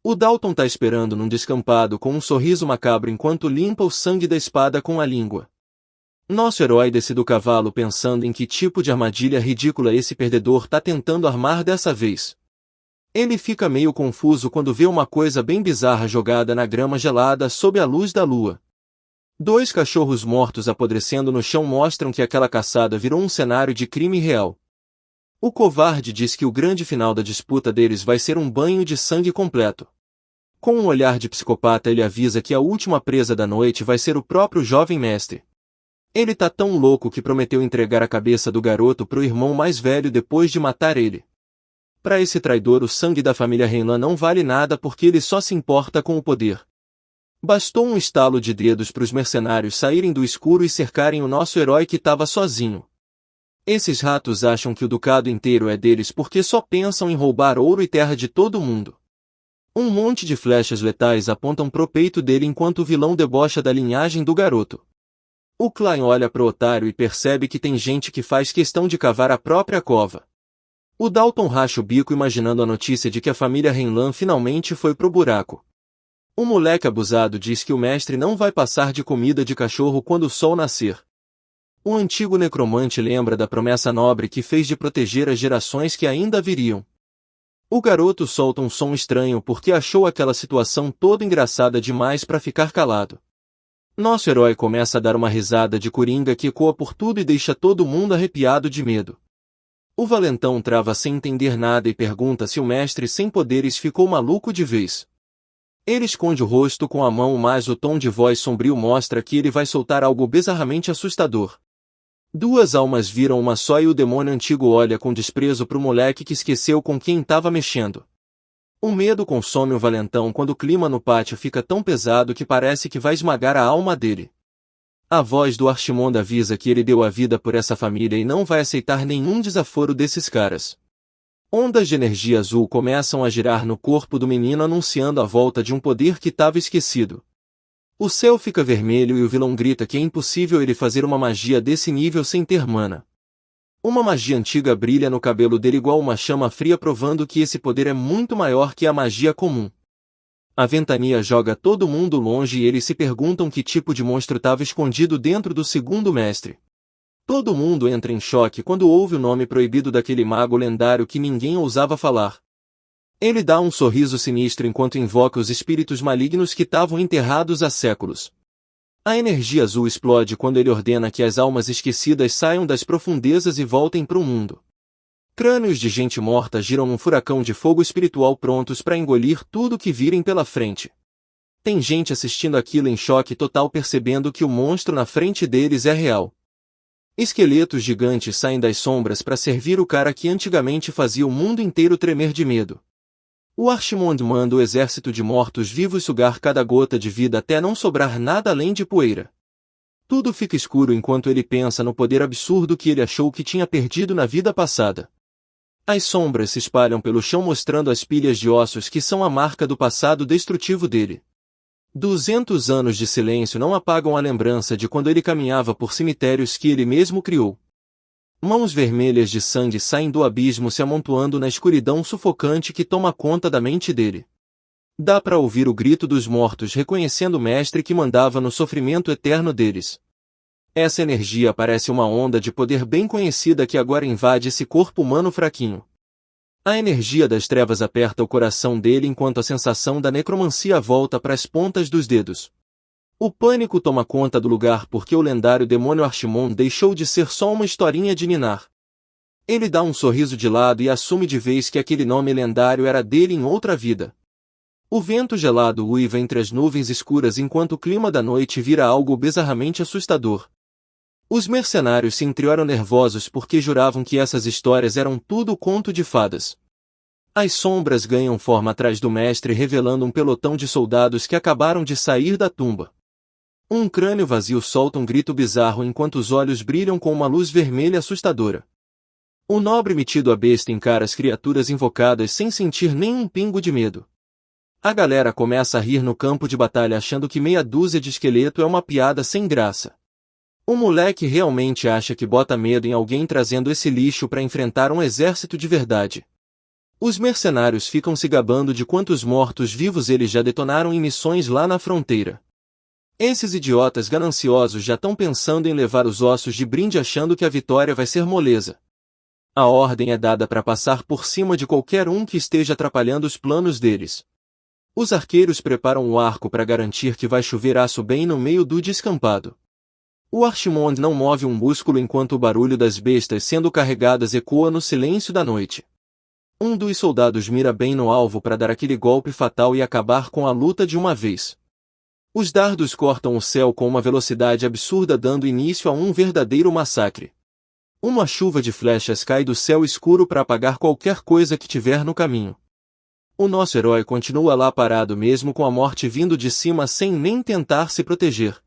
O Dalton tá esperando num descampado com um sorriso macabro enquanto limpa o sangue da espada com a língua. Nosso herói desce do cavalo pensando em que tipo de armadilha ridícula esse perdedor tá tentando armar dessa vez. Ele fica meio confuso quando vê uma coisa bem bizarra jogada na grama gelada sob a luz da lua. 2 cachorros mortos apodrecendo no chão mostram que aquela caçada virou um cenário de crime real. O covarde diz que o grande final da disputa deles vai ser um banho de sangue completo. Com um olhar de psicopata ele avisa que a última presa da noite vai ser o próprio jovem mestre. Ele tá tão louco que prometeu entregar a cabeça do garoto pro irmão mais velho depois de matar ele. Para esse traidor o sangue da família Reinlan não vale nada porque ele só se importa com o poder. Bastou um estalo de dedos pros mercenários saírem do escuro e cercarem o nosso herói que tava sozinho. Esses ratos acham que o ducado inteiro é deles porque só pensam em roubar ouro e terra de todo mundo. Um monte de flechas letais apontam pro peito dele enquanto o vilão debocha da linhagem do garoto. O Klein olha pro otário e percebe que tem gente que faz questão de cavar a própria cova. O Dalton racha o bico imaginando a notícia de que a família Reinlan finalmente foi pro buraco. O moleque abusado diz que o mestre não vai passar de comida de cachorro quando o sol nascer. O antigo necromante lembra da promessa nobre que fez de proteger as gerações que ainda viriam. O garoto solta um som estranho porque achou aquela situação toda engraçada demais para ficar calado. Nosso herói começa a dar uma risada de coringa que ecoa por tudo e deixa todo mundo arrepiado de medo. O valentão trava sem entender nada e pergunta se o mestre sem poderes ficou maluco de vez. Ele esconde o rosto com a mão, mas o tom de voz sombrio mostra que ele vai soltar algo bizarramente assustador. 2 almas viram uma só e o demônio antigo olha com desprezo pro moleque que esqueceu com quem estava mexendo. O medo consome o valentão quando o clima no pátio fica tão pesado que parece que vai esmagar a alma dele. A voz do Archimonde avisa que ele deu a vida por essa família e não vai aceitar nenhum desaforo desses caras. Ondas de energia azul começam a girar no corpo do menino anunciando a volta de um poder que estava esquecido. O céu fica vermelho e o vilão grita que é impossível ele fazer uma magia desse nível sem ter mana. Uma magia antiga brilha no cabelo dele igual uma chama fria provando que esse poder é muito maior que a magia comum. A ventania joga todo mundo longe e eles se perguntam que tipo de monstro estava escondido dentro do segundo mestre. Todo mundo entra em choque quando ouve o nome proibido daquele mago lendário que ninguém ousava falar. Ele dá um sorriso sinistro enquanto invoca os espíritos malignos que estavam enterrados há séculos. A energia azul explode quando ele ordena que as almas esquecidas saiam das profundezas e voltem para o mundo. Crânios de gente morta giram num furacão de fogo espiritual prontos para engolir tudo que virem pela frente. Tem gente assistindo aquilo em choque total percebendo que o monstro na frente deles é real. Esqueletos gigantes saem das sombras para servir o cara que antigamente fazia o mundo inteiro tremer de medo. O Archimonde manda o exército de mortos-vivos sugar cada gota de vida até não sobrar nada além de poeira. Tudo fica escuro enquanto ele pensa no poder absurdo que ele achou que tinha perdido na vida passada. As sombras se espalham pelo chão mostrando as pilhas de ossos que são a marca do passado destrutivo dele. 200 anos de silêncio não apagam a lembrança de quando ele caminhava por cemitérios que ele mesmo criou. Mãos vermelhas de sangue saem do abismo se amontoando na escuridão sufocante que toma conta da mente dele. Dá para ouvir o grito dos mortos reconhecendo o mestre que mandava no sofrimento eterno deles. Essa energia parece uma onda de poder bem conhecida que agora invade esse corpo humano fraquinho. A energia das trevas aperta o coração dele enquanto a sensação da necromancia volta para as pontas dos dedos. O pânico toma conta do lugar porque o lendário demônio Archimonde deixou de ser só uma historinha de ninar. Ele dá um sorriso de lado e assume de vez que aquele nome lendário era dele em outra vida. O vento gelado uiva entre as nuvens escuras enquanto o clima da noite vira algo bizarramente assustador. Os mercenários se entreolham nervosos porque juravam que essas histórias eram tudo conto de fadas. As sombras ganham forma atrás do mestre revelando um pelotão de soldados que acabaram de sair da tumba. Um crânio vazio solta um grito bizarro enquanto os olhos brilham com uma luz vermelha assustadora. O nobre metido a besta encara as criaturas invocadas sem sentir nenhum pingo de medo. A galera começa a rir no campo de batalha achando que meia dúzia de esqueleto é uma piada sem graça. O moleque realmente acha que bota medo em alguém trazendo esse lixo para enfrentar um exército de verdade. Os mercenários ficam se gabando de quantos mortos-vivos eles já detonaram em missões lá na fronteira. Esses idiotas gananciosos já estão pensando em levar os ossos de brinde achando que a vitória vai ser moleza. A ordem é dada para passar por cima de qualquer um que esteja atrapalhando os planos deles. Os arqueiros preparam o arco para garantir que vai chover aço bem no meio do descampado. O Archimonde não move um músculo enquanto o barulho das bestas sendo carregadas ecoa no silêncio da noite. Um dos soldados mira bem no alvo para dar aquele golpe fatal e acabar com a luta de uma vez. Os dardos cortam o céu com uma velocidade absurda dando início a um verdadeiro massacre. Uma chuva de flechas cai do céu escuro para apagar qualquer coisa que tiver no caminho. O nosso herói continua lá parado mesmo com a morte vindo de cima sem nem tentar se proteger.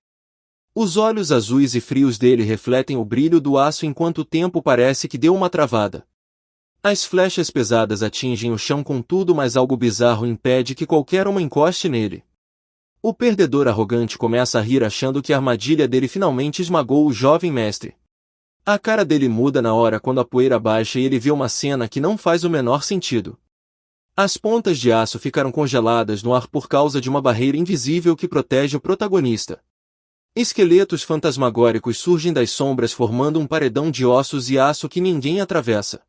Os olhos azuis e frios dele refletem o brilho do aço enquanto o tempo parece que deu uma travada. As flechas pesadas atingem o chão contudo, mas algo bizarro impede que qualquer uma encoste nele. O perdedor arrogante começa a rir achando que a armadilha dele finalmente esmagou o jovem mestre. A cara dele muda na hora quando a poeira baixa e ele vê uma cena que não faz o menor sentido. As pontas de aço ficaram congeladas no ar por causa de uma barreira invisível que protege o protagonista. Esqueletos fantasmagóricos surgem das sombras formando um paredão de ossos e aço que ninguém atravessa.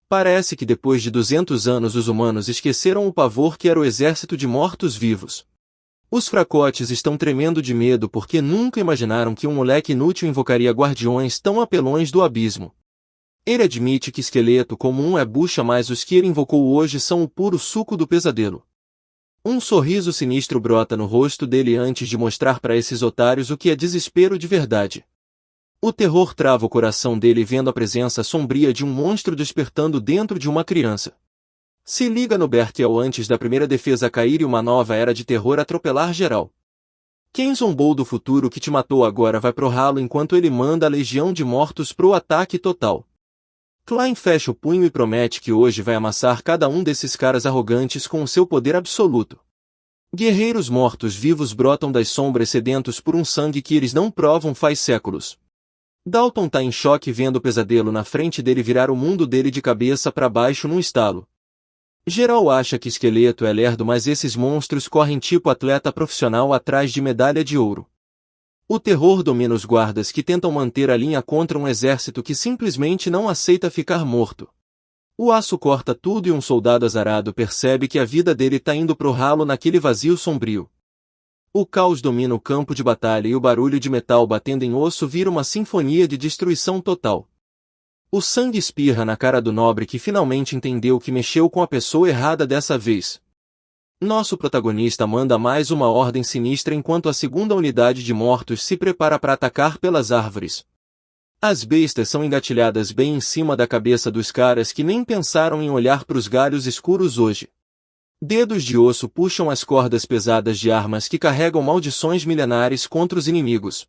Parece que depois de 200 anos os humanos esqueceram o pavor que era o exército de mortos-vivos. Os fracotes estão tremendo de medo porque nunca imaginaram que um moleque inútil invocaria guardiões tão apelões do abismo. Ele admite que esqueleto comum é bucha, mas os que ele invocou hoje são o puro suco do pesadelo. Um sorriso sinistro brota no rosto dele antes de mostrar para esses otários o que é desespero de verdade. O terror trava o coração dele vendo a presença sombria de um monstro despertando dentro de uma criança. Se liga no Berkel antes da primeira defesa cair e uma nova era de terror atropelar geral. Quem zombou do futuro que te matou agora vai pro ralo enquanto ele manda a legião de mortos pro ataque total. Klein fecha o punho e promete que hoje vai amassar cada um desses caras arrogantes com o seu poder absoluto. Guerreiros mortos-vivos brotam das sombras sedentos por um sangue que eles não provam faz séculos. Dalton tá em choque vendo o pesadelo na frente dele virar o mundo dele de cabeça para baixo num estalo. Geral acha que esqueleto é lerdo, mas esses monstros correm tipo atleta profissional atrás de medalha de ouro. O terror domina os guardas que tentam manter a linha contra um exército que simplesmente não aceita ficar morto. O aço corta tudo e um soldado azarado percebe que a vida dele tá indo pro ralo naquele vazio sombrio. O caos domina o campo de batalha e o barulho de metal batendo em osso vira uma sinfonia de destruição total. O sangue espirra na cara do nobre que finalmente entendeu que mexeu com a pessoa errada dessa vez. Nosso protagonista manda mais uma ordem sinistra enquanto a segunda unidade de mortos se prepara para atacar pelas árvores. As bestas são engatilhadas bem em cima da cabeça dos caras que nem pensaram em olhar para os galhos escuros hoje. Dedos de osso puxam as cordas pesadas de armas que carregam maldições milenares contra os inimigos.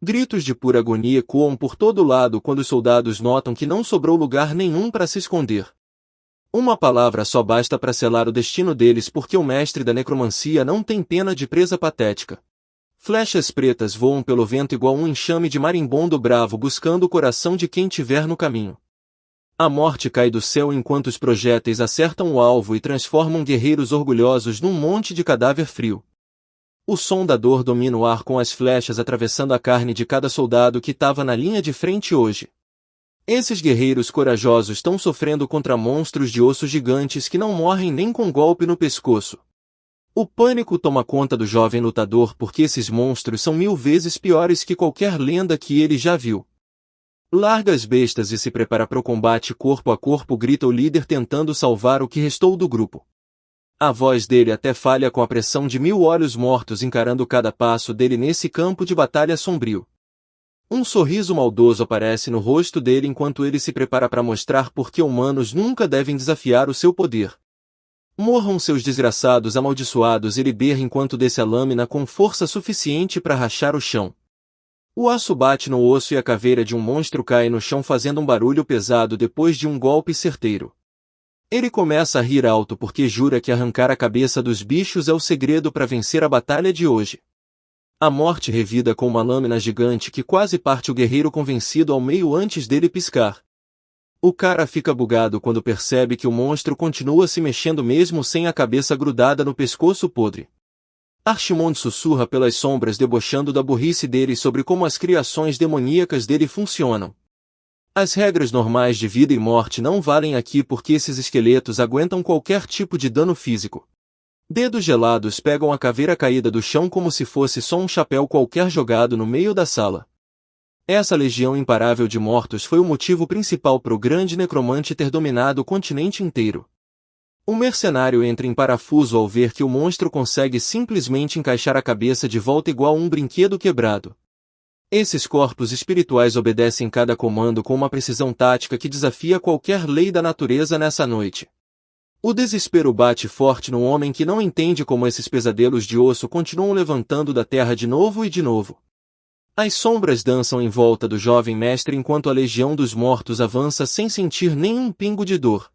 Gritos de pura agonia ecoam por todo lado quando os soldados notam que não sobrou lugar nenhum para se esconder. Uma palavra só basta para selar o destino deles porque o mestre da necromancia não tem pena de presa patética. Flechas pretas voam pelo vento igual um enxame de marimbondo bravo buscando o coração de quem tiver no caminho. A morte cai do céu enquanto os projéteis acertam o alvo e transformam guerreiros orgulhosos num monte de cadáver frio. O som da dor domina o ar com as flechas atravessando a carne de cada soldado que estava na linha de frente hoje. Esses guerreiros corajosos estão sofrendo contra monstros de osso gigantes que não morrem nem com golpe no pescoço. O pânico toma conta do jovem lutador porque esses monstros são 1000 vezes piores que qualquer lenda que ele já viu. Larga as bestas e se prepara para o combate corpo a corpo, grita o líder tentando salvar o que restou do grupo. A voz dele até falha com a pressão de 1000 olhos mortos encarando cada passo dele nesse campo de batalha sombrio. Um sorriso maldoso aparece no rosto dele enquanto ele se prepara para mostrar por que humanos nunca devem desafiar o seu poder. Morram seus desgraçados amaldiçoados, ele berra enquanto desce a lâmina com força suficiente para rachar o chão. O aço bate no osso e a caveira de um monstro cai no chão fazendo um barulho pesado depois de um golpe certeiro. Ele começa a rir alto porque jura que arrancar a cabeça dos bichos é o segredo para vencer a batalha de hoje. A morte revida com uma lâmina gigante que quase parte o guerreiro convencido ao meio antes dele piscar. O cara fica bugado quando percebe que o monstro continua se mexendo mesmo sem a cabeça grudada no pescoço podre. Archimonde sussurra pelas sombras debochando da burrice dele sobre como as criações demoníacas dele funcionam. As regras normais de vida e morte não valem aqui porque esses esqueletos aguentam qualquer tipo de dano físico. Dedos gelados pegam a caveira caída do chão como se fosse só um chapéu qualquer jogado no meio da sala. Essa legião imparável de mortos foi o motivo principal para o grande necromante ter dominado o continente inteiro. O mercenário entra em parafuso ao ver que o monstro consegue simplesmente encaixar a cabeça de volta igual um brinquedo quebrado. Esses corpos espirituais obedecem cada comando com uma precisão tática que desafia qualquer lei da natureza nessa noite. O desespero bate forte no homem que não entende como esses pesadelos de osso continuam levantando da terra de novo e de novo. As sombras dançam em volta do jovem mestre enquanto a legião dos mortos avança sem sentir nenhum pingo de dor.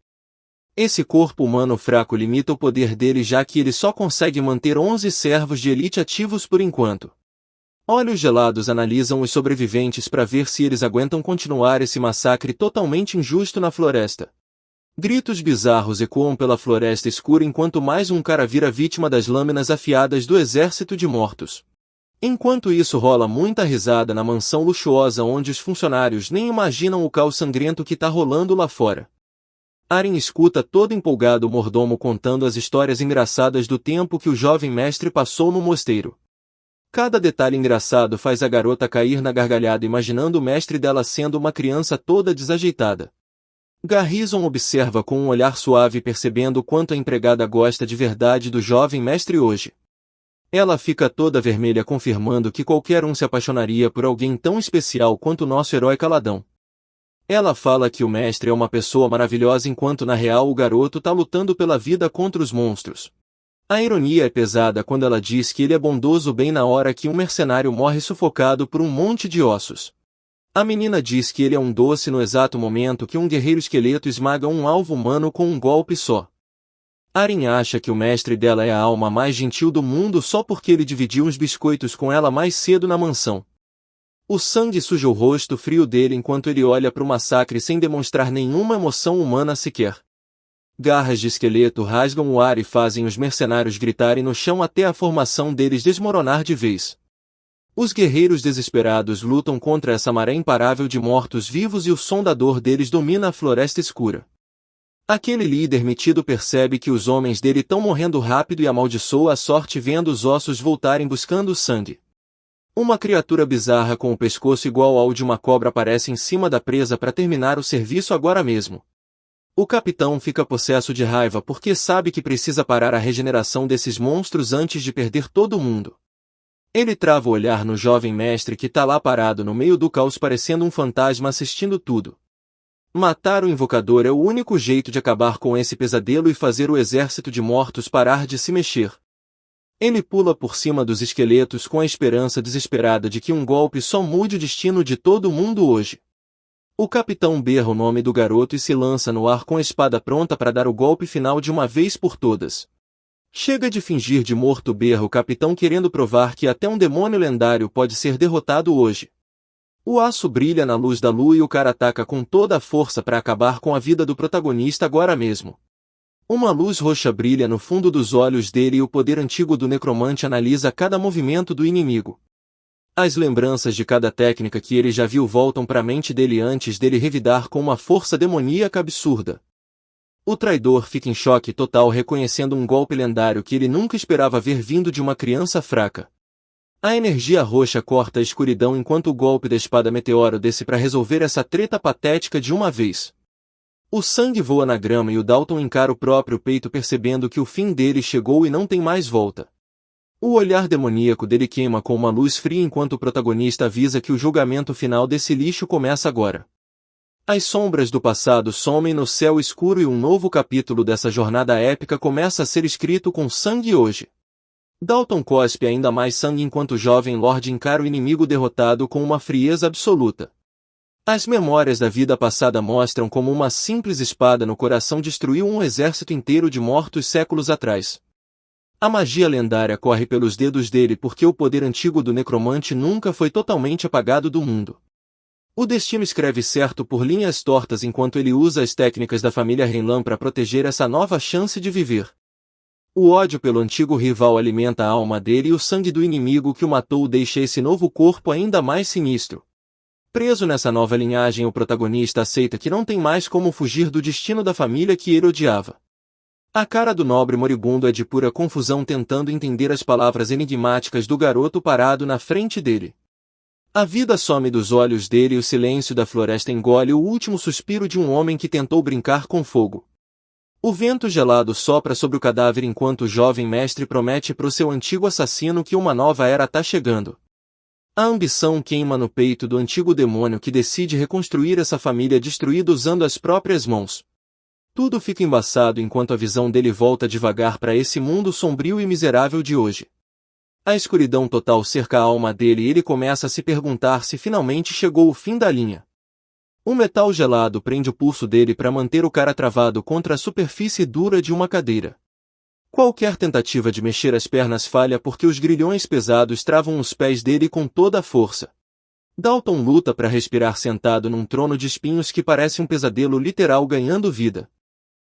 Esse corpo humano fraco limita o poder dele já que ele só consegue manter 11 servos de elite ativos por enquanto. Olhos gelados analisam os sobreviventes para ver se eles aguentam continuar esse massacre totalmente injusto na floresta. Gritos bizarros ecoam pela floresta escura enquanto mais um cara vira vítima das lâminas afiadas do exército de mortos. Enquanto isso rola muita risada na mansão luxuosa onde os funcionários nem imaginam o caos sangrento que tá rolando lá fora. Aren escuta todo empolgado o mordomo contando as histórias engraçadas do tempo que o jovem mestre passou no mosteiro. Cada detalhe engraçado faz a garota cair na gargalhada imaginando o mestre dela sendo uma criança toda desajeitada. Garrison observa com um olhar suave percebendo o quanto a empregada gosta de verdade do jovem mestre hoje. Ela fica toda vermelha confirmando que qualquer um se apaixonaria por alguém tão especial quanto o nosso herói Caladão. Ela fala que o mestre é uma pessoa maravilhosa enquanto na real o garoto tá lutando pela vida contra os monstros. A ironia é pesada quando ela diz que ele é bondoso bem na hora que um mercenário morre sufocado por um monte de ossos. A menina diz que ele é um doce no exato momento que um guerreiro esqueleto esmaga um alvo humano com um golpe só. Aren acha que o mestre dela é a alma mais gentil do mundo só porque ele dividiu uns biscoitos com ela mais cedo na mansão. O sangue suja o rosto frio dele enquanto ele olha para o massacre sem demonstrar nenhuma emoção humana sequer. Garras de esqueleto rasgam o ar e fazem os mercenários gritarem no chão até a formação deles desmoronar de vez. Os guerreiros desesperados lutam contra essa maré imparável de mortos-vivos e o som da dor deles domina a floresta escura. Aquele líder metido percebe que os homens dele estão morrendo rápido e amaldiçoa a sorte vendo os ossos voltarem buscando o sangue. Uma criatura bizarra com o pescoço igual ao de uma cobra aparece em cima da presa para terminar o serviço agora mesmo. O capitão fica possesso de raiva porque sabe que precisa parar a regeneração desses monstros antes de perder todo mundo. Ele trava o olhar no jovem mestre que tá lá parado no meio do caos parecendo um fantasma assistindo tudo. Matar o invocador é o único jeito de acabar com esse pesadelo e fazer o exército de mortos parar de se mexer. Ele pula por cima dos esqueletos com a esperança desesperada de que um golpe só mude o destino de todo mundo hoje. O capitão berra o nome do garoto e se lança no ar com a espada pronta para dar o golpe final de uma vez por todas. Chega de fingir de morto, berra o capitão querendo provar que até um demônio lendário pode ser derrotado hoje. O aço brilha na luz da lua e o cara ataca com toda a força para acabar com a vida do protagonista agora mesmo. Uma luz roxa brilha no fundo dos olhos dele e o poder antigo do necromante analisa cada movimento do inimigo. As lembranças de cada técnica que ele já viu voltam para a mente dele antes dele revidar com uma força demoníaca absurda. O traidor fica em choque total reconhecendo um golpe lendário que ele nunca esperava ver vindo de uma criança fraca. A energia roxa corta a escuridão enquanto o golpe da espada meteoro desce para resolver essa treta patética de uma vez. O sangue voa na grama e o Dalton encara o próprio peito percebendo que o fim dele chegou e não tem mais volta. O olhar demoníaco dele queima com uma luz fria enquanto o protagonista avisa que o julgamento final desse lixo começa agora. As sombras do passado somem no céu escuro e um novo capítulo dessa jornada épica começa a ser escrito com sangue hoje. Dalton cospe ainda mais sangue enquanto o jovem Lorde encara o inimigo derrotado com uma frieza absoluta. As memórias da vida passada mostram como uma simples espada no coração destruiu um exército inteiro de mortos séculos atrás. A magia lendária corre pelos dedos dele porque o poder antigo do necromante nunca foi totalmente apagado do mundo. O destino escreve certo por linhas tortas enquanto ele usa as técnicas da família Reinlan para proteger essa nova chance de viver. O ódio pelo antigo rival alimenta a alma dele e o sangue do inimigo que o matou deixa esse novo corpo ainda mais sinistro. Preso nessa nova linhagem, o protagonista aceita que não tem mais como fugir do destino da família que ele odiava. A cara do nobre moribundo é de pura confusão tentando entender as palavras enigmáticas do garoto parado na frente dele. A vida some dos olhos dele e o silêncio da floresta engole o último suspiro de um homem que tentou brincar com fogo. O vento gelado sopra sobre o cadáver enquanto o jovem mestre promete para o seu antigo assassino que uma nova era tá chegando. A ambição queima no peito do antigo demônio que decide reconstruir essa família destruída usando as próprias mãos. Tudo fica embaçado enquanto a visão dele volta devagar para esse mundo sombrio e miserável de hoje. A escuridão total cerca a alma dele e ele começa a se perguntar se finalmente chegou o fim da linha. Um metal gelado prende o pulso dele para manter o cara travado contra a superfície dura de uma cadeira. Qualquer tentativa de mexer as pernas falha porque os grilhões pesados travam os pés dele com toda a força. Dalton luta para respirar sentado num trono de espinhos que parece um pesadelo literal ganhando vida.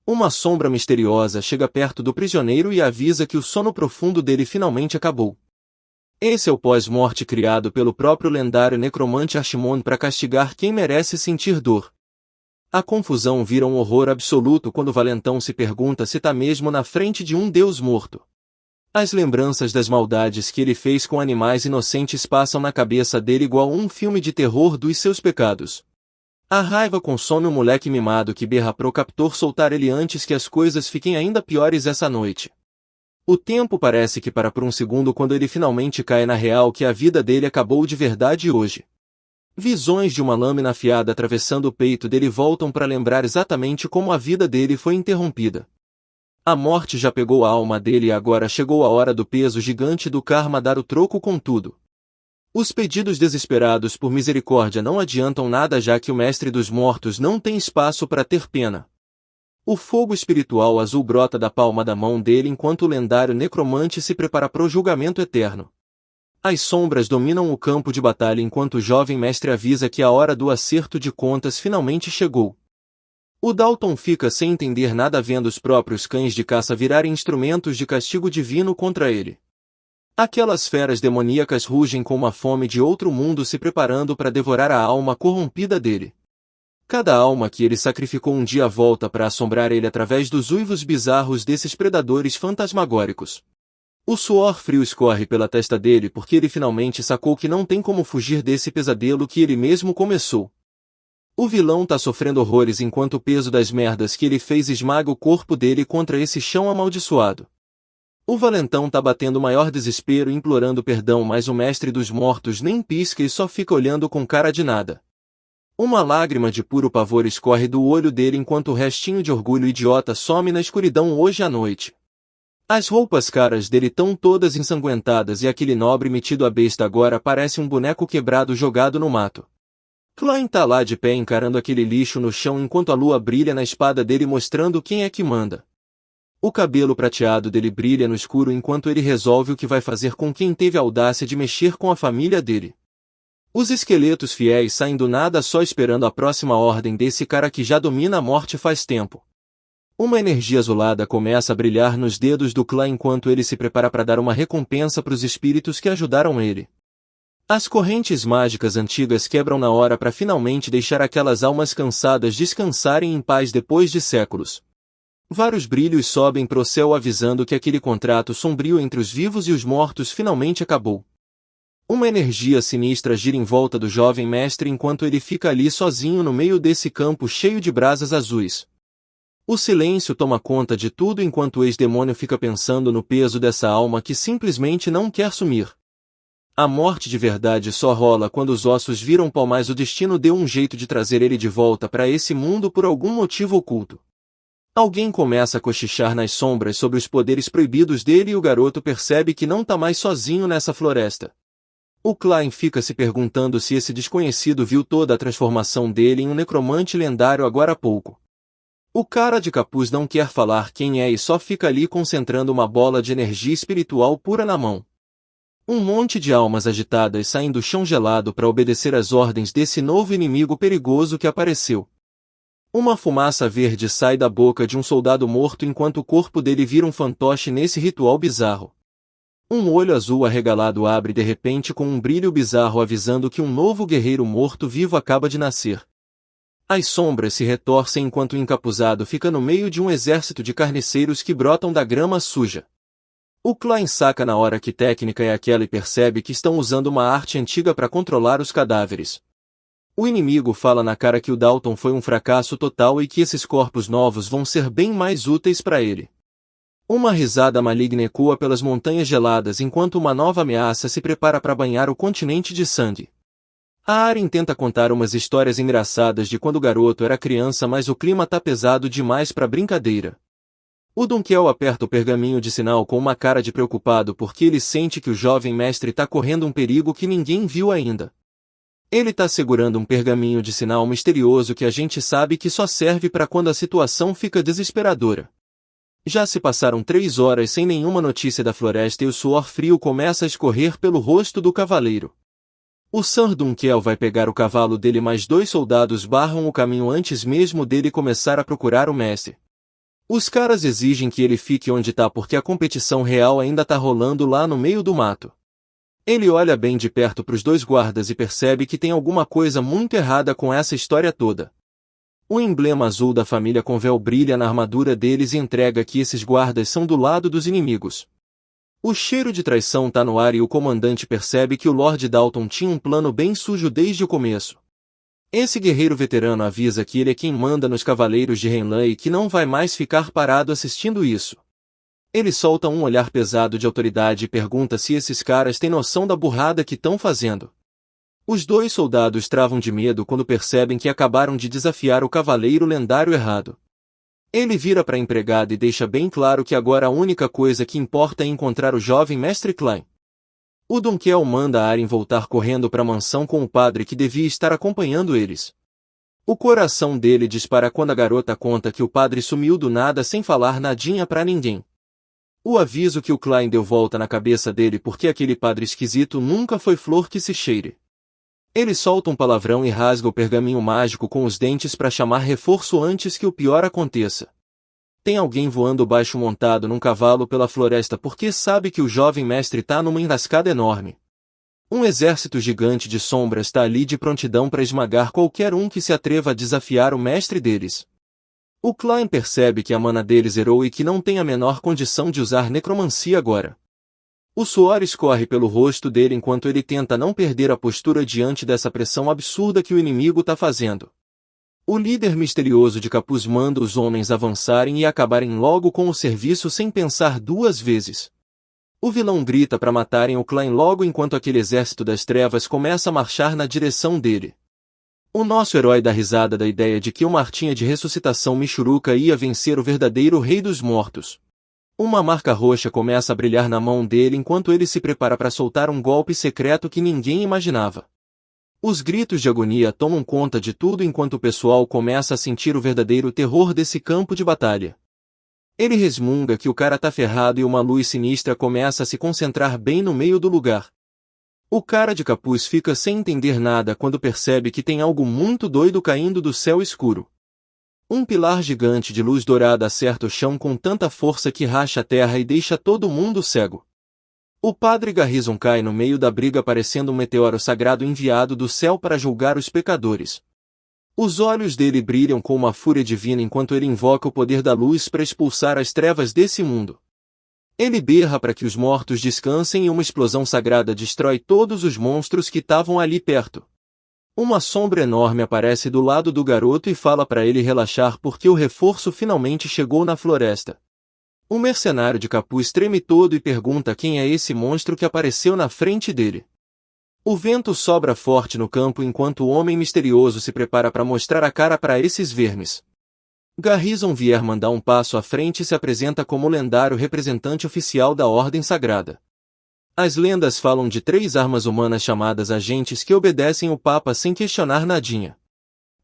Uma sombra misteriosa chega perto do prisioneiro e avisa que o sono profundo dele finalmente acabou. Esse é o pós-morte criado pelo próprio lendário necromante Archimon para castigar quem merece sentir dor. A confusão vira um horror absoluto quando o valentão se pergunta se está mesmo na frente de um deus morto. As lembranças das maldades que ele fez com animais inocentes passam na cabeça dele igual um filme de terror dos seus pecados. A raiva consome o moleque mimado que berra pro captor soltar ele antes que as coisas fiquem ainda piores essa noite. O tempo parece que para por um segundo quando ele finalmente cai na real que a vida dele acabou de verdade hoje. Visões de uma lâmina afiada atravessando o peito dele voltam para lembrar exatamente como a vida dele foi interrompida. A morte já pegou a alma dele e agora chegou a hora do peso gigante do karma dar o troco com tudo. Os pedidos desesperados por misericórdia não adiantam nada já que o mestre dos mortos não tem espaço para ter pena. O fogo espiritual azul brota da palma da mão dele enquanto o lendário necromante se prepara para o julgamento eterno. As sombras dominam o campo de batalha enquanto o jovem mestre avisa que a hora do acerto de contas finalmente chegou. O Dalton fica sem entender nada vendo os próprios cães de caça virarem instrumentos de castigo divino contra ele. Aquelas feras demoníacas rugem com uma fome de outro mundo se preparando para devorar a alma corrompida dele. Cada alma que ele sacrificou um dia volta para assombrar ele através dos uivos bizarros desses predadores fantasmagóricos. O suor frio escorre pela testa dele porque ele finalmente sacou que não tem como fugir desse pesadelo que ele mesmo começou. O vilão tá sofrendo horrores enquanto o peso das merdas que ele fez esmaga o corpo dele contra esse chão amaldiçoado. O valentão tá batendo o maior desespero e implorando perdão, mas o mestre dos mortos nem pisca e só fica olhando com cara de nada. Uma lágrima de puro pavor escorre do olho dele enquanto o restinho de orgulho idiota some na escuridão hoje à noite. As roupas caras dele tão todas ensanguentadas e aquele nobre metido a besta agora parece um boneco quebrado jogado no mato. Klein tá lá de pé encarando aquele lixo no chão enquanto a lua brilha na espada dele mostrando quem é que manda. O cabelo prateado dele brilha no escuro enquanto ele resolve o que vai fazer com quem teve a audácia de mexer com a família dele. Os esqueletos fiéis saem do nada só esperando a próxima ordem desse cara que já domina a morte faz tempo. Uma energia azulada começa a brilhar nos dedos do clã enquanto ele se prepara para dar uma recompensa para os espíritos que ajudaram ele. As correntes mágicas antigas quebram na hora para finalmente deixar aquelas almas cansadas descansarem em paz depois de séculos. Vários brilhos sobem pro céu avisando que aquele contrato sombrio entre os vivos e os mortos finalmente acabou. Uma energia sinistra gira em volta do jovem mestre enquanto ele fica ali sozinho no meio desse campo cheio de brasas azuis. O silêncio toma conta de tudo enquanto o ex-demônio fica pensando no peso dessa alma que simplesmente não quer sumir. A morte de verdade só rola quando os ossos viram pó, mas o destino deu um jeito de trazer ele de volta para esse mundo por algum motivo oculto. Alguém começa a cochichar nas sombras sobre os poderes proibidos dele e o garoto percebe que não tá mais sozinho nessa floresta. O Klein fica se perguntando se esse desconhecido viu toda a transformação dele em um necromante lendário agora há pouco. O cara de capuz não quer falar quem é e só fica ali concentrando uma bola de energia espiritual pura na mão. Um monte de almas agitadas saem do chão gelado para obedecer às ordens desse novo inimigo perigoso que apareceu. Uma fumaça verde sai da boca de um soldado morto enquanto o corpo dele vira um fantoche nesse ritual bizarro. Um olho azul arregalado abre de repente com um brilho bizarro avisando que um novo guerreiro morto-vivo acaba de nascer. As sombras se retorcem enquanto o encapuzado fica no meio de um exército de carniceiros que brotam da grama suja. O Klein saca na hora que técnica é aquela e percebe que estão usando uma arte antiga para controlar os cadáveres. O inimigo fala na cara que o Dalton foi um fracasso total e que esses corpos novos vão ser bem mais úteis para ele. Uma risada maligna ecoa pelas montanhas geladas enquanto uma nova ameaça se prepara para banhar o continente de sangue. A Aren tenta contar umas histórias engraçadas de quando o garoto era criança, mas o clima tá pesado demais pra brincadeira. O Dunkel aperta o pergaminho de sinal com uma cara de preocupado porque ele sente que o jovem mestre tá correndo um perigo que ninguém viu ainda. Ele tá segurando um pergaminho de sinal misterioso que a gente sabe que só serve para quando a situação fica desesperadora. Já se passaram 3 horas sem nenhuma notícia da floresta e o suor frio começa a escorrer pelo rosto do cavaleiro. O Sr. Dunkel vai pegar o cavalo dele, mas 2 soldados barram o caminho antes mesmo dele começar a procurar o mestre. Os caras exigem que ele fique onde tá porque a competição real ainda tá rolando lá no meio do mato. Ele olha bem de perto pros 2 guardas e percebe que tem alguma coisa muito errada com essa história toda. O emblema azul da família Convel brilha na armadura deles e entrega que esses guardas são do lado dos inimigos. O cheiro de traição tá no ar e o comandante percebe que o Lord Dalton tinha um plano bem sujo desde o começo. Esse guerreiro veterano avisa que ele é quem manda nos Cavaleiros de Renlan e que não vai mais ficar parado assistindo isso. Ele solta um olhar pesado de autoridade e pergunta se esses caras têm noção da burrada que estão fazendo. Os 2 soldados travam de medo quando percebem que acabaram de desafiar o cavaleiro lendário errado. Ele vira para a empregada e deixa bem claro que agora a única coisa que importa é encontrar o jovem mestre Klein. O Dunkel manda a Aren voltar correndo para a mansão com o padre que devia estar acompanhando eles. O coração dele dispara quando a garota conta que o padre sumiu do nada sem falar nadinha para ninguém. O aviso que o Klein deu volta na cabeça dele porque aquele padre esquisito nunca foi flor que se cheire. Ele solta um palavrão e rasga o pergaminho mágico com os dentes para chamar reforço antes que o pior aconteça. Tem alguém voando baixo montado num cavalo pela floresta porque sabe que o jovem mestre tá numa enrascada enorme. Um exército gigante de sombras está ali de prontidão para esmagar qualquer um que se atreva a desafiar o mestre deles. O Klein percebe que a mana dele zerou e que não tem a menor condição de usar necromancia agora. O suor escorre pelo rosto dele enquanto ele tenta não perder a postura diante dessa pressão absurda que o inimigo está fazendo. O líder misterioso de capuz manda os homens avançarem e acabarem logo com o serviço sem pensar duas vezes. O vilão grita para matarem o Klein logo enquanto aquele exército das trevas começa a marchar na direção dele. O nosso herói dá risada da ideia de que uma artinha de ressuscitação michuruca ia vencer o verdadeiro rei dos mortos. Uma marca roxa começa a brilhar na mão dele enquanto ele se prepara para soltar um golpe secreto que ninguém imaginava. Os gritos de agonia tomam conta de tudo enquanto o pessoal começa a sentir o verdadeiro terror desse campo de batalha. Ele resmunga que o cara tá ferrado e uma luz sinistra começa a se concentrar bem no meio do lugar. O cara de capuz fica sem entender nada quando percebe que tem algo muito doido caindo do céu escuro. Um pilar gigante de luz dourada acerta o chão com tanta força que racha a terra e deixa todo mundo cego. O padre Garrison cai no meio da briga parecendo um meteoro sagrado enviado do céu para julgar os pecadores. Os olhos dele brilham com uma fúria divina enquanto ele invoca o poder da luz para expulsar as trevas desse mundo. Ele berra para que os mortos descansem e uma explosão sagrada destrói todos os monstros que estavam ali perto. Uma sombra enorme aparece do lado do garoto e fala para ele relaxar porque o reforço finalmente chegou na floresta. O mercenário de capuz treme todo e pergunta quem é esse monstro que apareceu na frente dele. O vento sopra forte no campo enquanto o homem misterioso se prepara para mostrar a cara para esses vermes. Garrison Vierman dá um passo à frente e se apresenta como o lendário representante oficial da Ordem Sagrada. As lendas falam de 3 armas humanas chamadas agentes que obedecem o Papa sem questionar nadinha.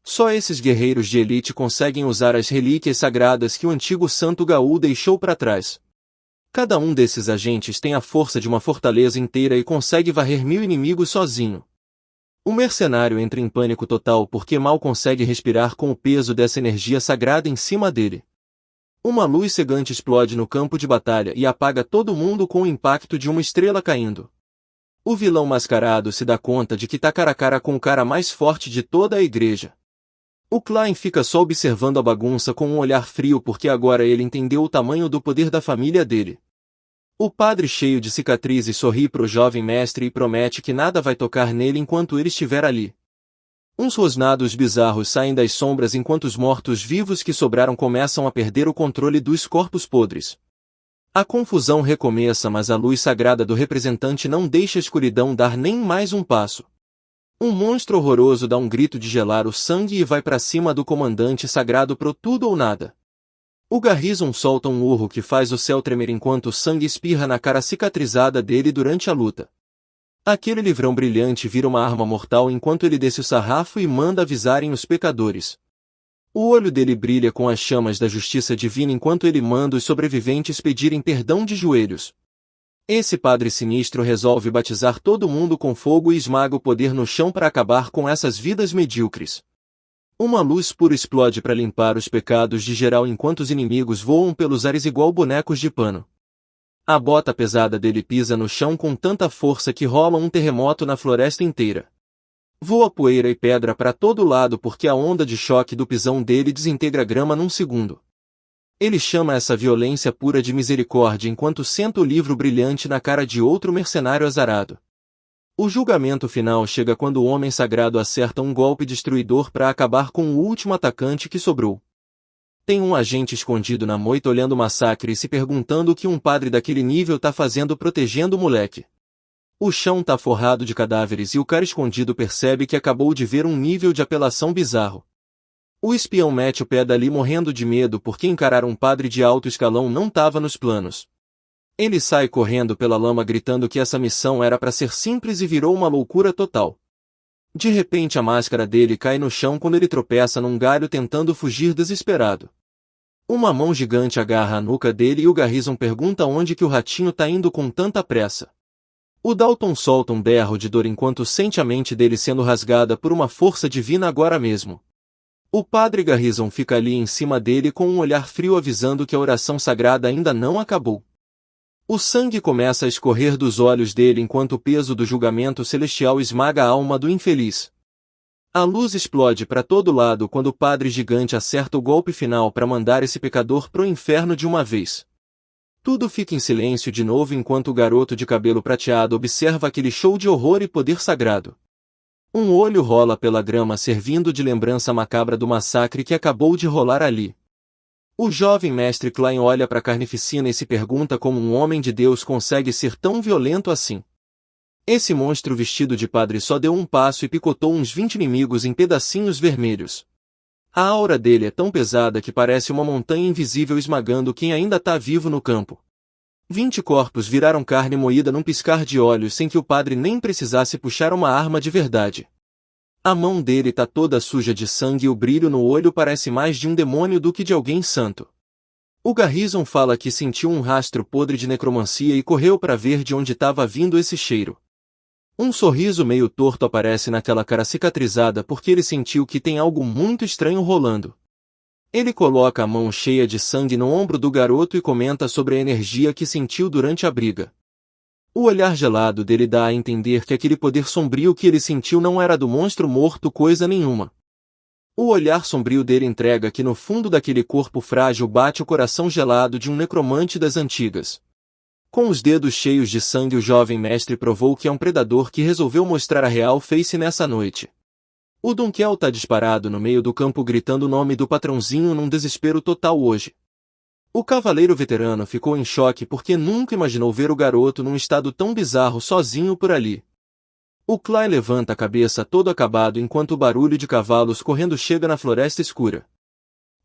Só esses guerreiros de elite conseguem usar as relíquias sagradas que o antigo Santo Gaul deixou para trás. Cada um desses agentes tem a força de uma fortaleza inteira e consegue varrer 1000 inimigos sozinho. O mercenário entra em pânico total porque mal consegue respirar com o peso dessa energia sagrada em cima dele. Uma luz cegante explode no campo de batalha e apaga todo mundo com o impacto de uma estrela caindo. O vilão mascarado se dá conta de que tá cara a cara com o cara mais forte de toda a igreja. O Klein fica só observando a bagunça com um olhar frio porque agora ele entendeu o tamanho do poder da família dele. O padre cheio de cicatrizes sorri pro jovem mestre e promete que nada vai tocar nele enquanto ele estiver ali. Uns rosnados bizarros saem das sombras enquanto os mortos-vivos que sobraram começam a perder o controle dos corpos podres. A confusão recomeça, mas a luz sagrada do representante não deixa a escuridão dar nem mais um passo. Um monstro horroroso dá um grito de gelar o sangue e vai para cima do comandante sagrado pro tudo ou nada. O Garrison solta um urro que faz o céu tremer enquanto o sangue espirra na cara cicatrizada dele durante a luta. Aquele livrão brilhante vira uma arma mortal enquanto ele desce o sarrafo e manda avisarem os pecadores. O olho dele brilha com as chamas da justiça divina enquanto ele manda os sobreviventes pedirem perdão de joelhos. Esse padre sinistro resolve batizar todo mundo com fogo e esmaga o poder no chão para acabar com essas vidas medíocres. Uma luz pura explode para limpar os pecados de geral enquanto os inimigos voam pelos ares igual bonecos de pano. A bota pesada dele pisa no chão com tanta força que rola um terremoto na floresta inteira. Voa poeira e pedra para todo lado porque a onda de choque do pisão dele desintegra a grama num segundo. Ele chama essa violência pura de misericórdia enquanto senta o livro brilhante na cara de outro mercenário azarado. O julgamento final chega quando o homem sagrado acerta um golpe destruidor para acabar com o último atacante que sobrou. Tem um agente escondido na moita olhando o massacre e se perguntando o que um padre daquele nível tá fazendo protegendo o moleque. O chão tá forrado de cadáveres e o cara escondido percebe que acabou de ver um nível de apelação bizarro. O espião mete o pé dali morrendo de medo porque encarar um padre de alto escalão não tava nos planos. Ele sai correndo pela lama gritando que essa missão era para ser simples e virou uma loucura total. De repente a máscara dele cai no chão quando ele tropeça num galho tentando fugir desesperado. Uma mão gigante agarra a nuca dele e o Garrison pergunta onde que o ratinho tá indo com tanta pressa. O Dalton solta um berro de dor enquanto sente a mente dele sendo rasgada por uma força divina agora mesmo. O padre Garrison fica ali em cima dele com um olhar frio avisando que a oração sagrada ainda não acabou. O sangue começa a escorrer dos olhos dele enquanto o peso do julgamento celestial esmaga a alma do infeliz. A luz explode para todo lado quando o padre gigante acerta o golpe final para mandar esse pecador pro inferno de uma vez. Tudo fica em silêncio de novo enquanto o garoto de cabelo prateado observa aquele show de horror e poder sagrado. Um olho rola pela grama servindo de lembrança macabra do massacre que acabou de rolar ali. O jovem mestre Klein olha para a carnificina e se pergunta como um homem de Deus consegue ser tão violento assim. Esse monstro vestido de padre só deu um passo e picotou uns 20 inimigos em pedacinhos vermelhos. A aura dele é tão pesada que parece uma montanha invisível esmagando quem ainda está vivo no campo. 20 corpos viraram carne moída num piscar de olhos sem que o padre nem precisasse puxar uma arma de verdade. A mão dele tá toda suja de sangue e o brilho no olho parece mais de um demônio do que de alguém santo. O Garrison fala que sentiu um rastro podre de necromancia e correu para ver de onde estava vindo esse cheiro. Um sorriso meio torto aparece naquela cara cicatrizada porque ele sentiu que tem algo muito estranho rolando. Ele coloca a mão cheia de sangue no ombro do garoto e comenta sobre a energia que sentiu durante a briga. O olhar gelado dele dá a entender que aquele poder sombrio que ele sentiu não era do monstro morto coisa nenhuma. O olhar sombrio dele entrega que no fundo daquele corpo frágil bate o coração gelado de um necromante das antigas. Com os dedos cheios de sangue o jovem mestre provou que é um predador que resolveu mostrar a real face nessa noite. O Dunkel tá disparado no meio do campo gritando o nome do patrãozinho num desespero total hoje. O cavaleiro veterano ficou em choque porque nunca imaginou ver o garoto num estado tão bizarro sozinho por ali. O Klein levanta a cabeça todo acabado enquanto o barulho de cavalos correndo chega na floresta escura.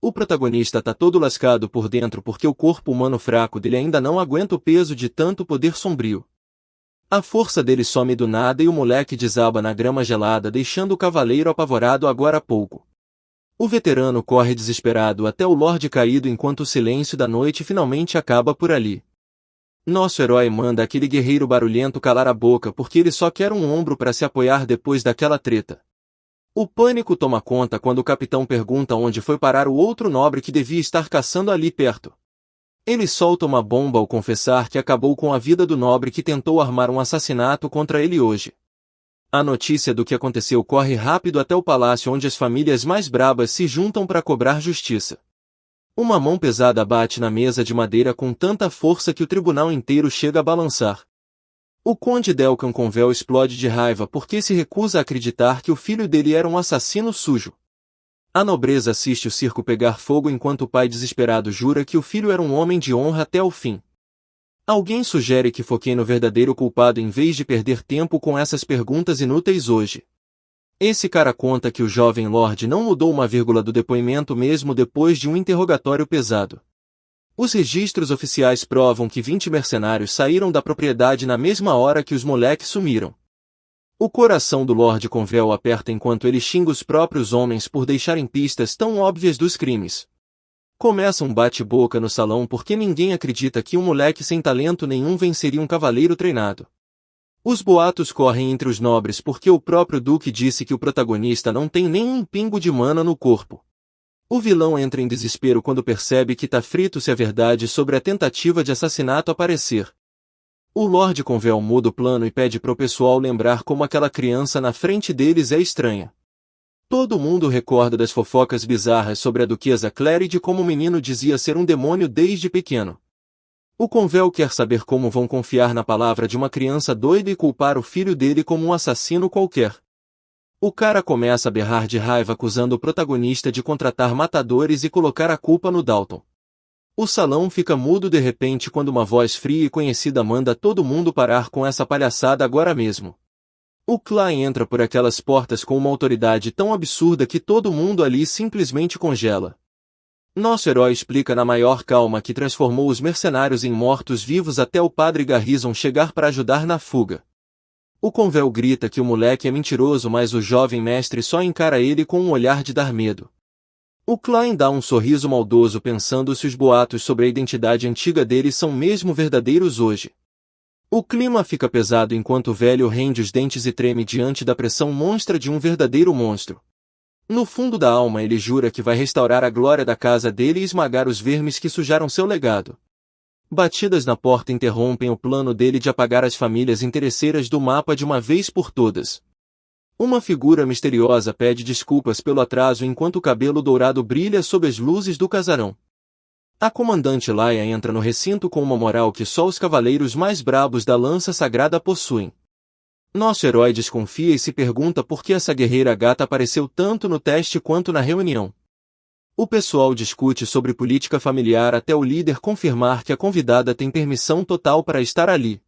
O protagonista tá todo lascado por dentro porque o corpo humano fraco dele ainda não aguenta o peso de tanto poder sombrio. A força dele some do nada e o moleque desaba na grama gelada deixando o cavaleiro apavorado agora há pouco. O veterano corre desesperado até o Lorde caído enquanto o silêncio da noite finalmente acaba por ali. Nosso herói manda aquele guerreiro barulhento calar a boca porque ele só quer um ombro para se apoiar depois daquela treta. O pânico toma conta quando o capitão pergunta onde foi parar o outro nobre que devia estar caçando ali perto. Ele solta uma bomba ao confessar que acabou com a vida do nobre que tentou armar um assassinato contra ele hoje. A notícia do que aconteceu corre rápido até o palácio onde as famílias mais brabas se juntam para cobrar justiça. Uma mão pesada bate na mesa de madeira com tanta força que o tribunal inteiro chega a balançar. O conde Delcan Convel explode de raiva porque se recusa a acreditar que o filho dele era um assassino sujo. A nobreza assiste o circo pegar fogo enquanto o pai desesperado jura que o filho era um homem de honra até o fim. Alguém sugere que foquem no verdadeiro culpado em vez de perder tempo com essas perguntas inúteis hoje. Esse cara conta que o jovem Lorde não mudou uma vírgula do depoimento mesmo depois de um interrogatório pesado. Os registros oficiais provam que 20 mercenários saíram da propriedade na mesma hora que os moleques sumiram. O coração do Lorde Convel aperta enquanto ele xinga os próprios homens por deixarem pistas tão óbvias dos crimes. Começa um bate-boca no salão porque ninguém acredita que um moleque sem talento nenhum venceria um cavaleiro treinado. Os boatos correm entre os nobres porque o próprio duque disse que o protagonista não tem nem um pingo de mana no corpo. O vilão entra em desespero quando percebe que tá frito se a verdade sobre a tentativa de assassinato aparecer. O Lorde Convel muda o plano e pede pro pessoal lembrar como aquela criança na frente deles é estranha. Todo mundo recorda das fofocas bizarras sobre a duquesa Clary e de como o menino dizia ser um demônio desde pequeno. O Convel quer saber como vão confiar na palavra de uma criança doida e culpar o filho dele como um assassino qualquer. O cara começa a berrar de raiva acusando o protagonista de contratar matadores e colocar a culpa no Dalton. O salão fica mudo de repente quando uma voz fria e conhecida manda todo mundo parar com essa palhaçada agora mesmo. O Klein entra por aquelas portas com uma autoridade tão absurda que todo mundo ali simplesmente congela. Nosso herói explica na maior calma que transformou os mercenários em mortos-vivos até o padre Garrison chegar para ajudar na fuga. O Convel grita que o moleque é mentiroso, mas o jovem mestre só encara ele com um olhar de dar medo. O Klein dá um sorriso maldoso pensando se os boatos sobre a identidade antiga dele são mesmo verdadeiros hoje. O clima fica pesado enquanto o velho rende os dentes e treme diante da pressão monstra de um verdadeiro monstro. No fundo da alma ele jura que vai restaurar a glória da casa dele e esmagar os vermes que sujaram seu legado. Batidas na porta interrompem o plano dele de apagar as famílias interesseiras do mapa de uma vez por todas. Uma figura misteriosa pede desculpas pelo atraso enquanto o cabelo dourado brilha sob as luzes do casarão. A comandante Laia entra no recinto com uma moral que só os cavaleiros mais brabos da lança sagrada possuem. Nosso herói desconfia e se pergunta por que essa guerreira gata apareceu tanto no teste quanto na reunião. O pessoal discute sobre política familiar até o líder confirmar que a convidada tem permissão total para estar ali.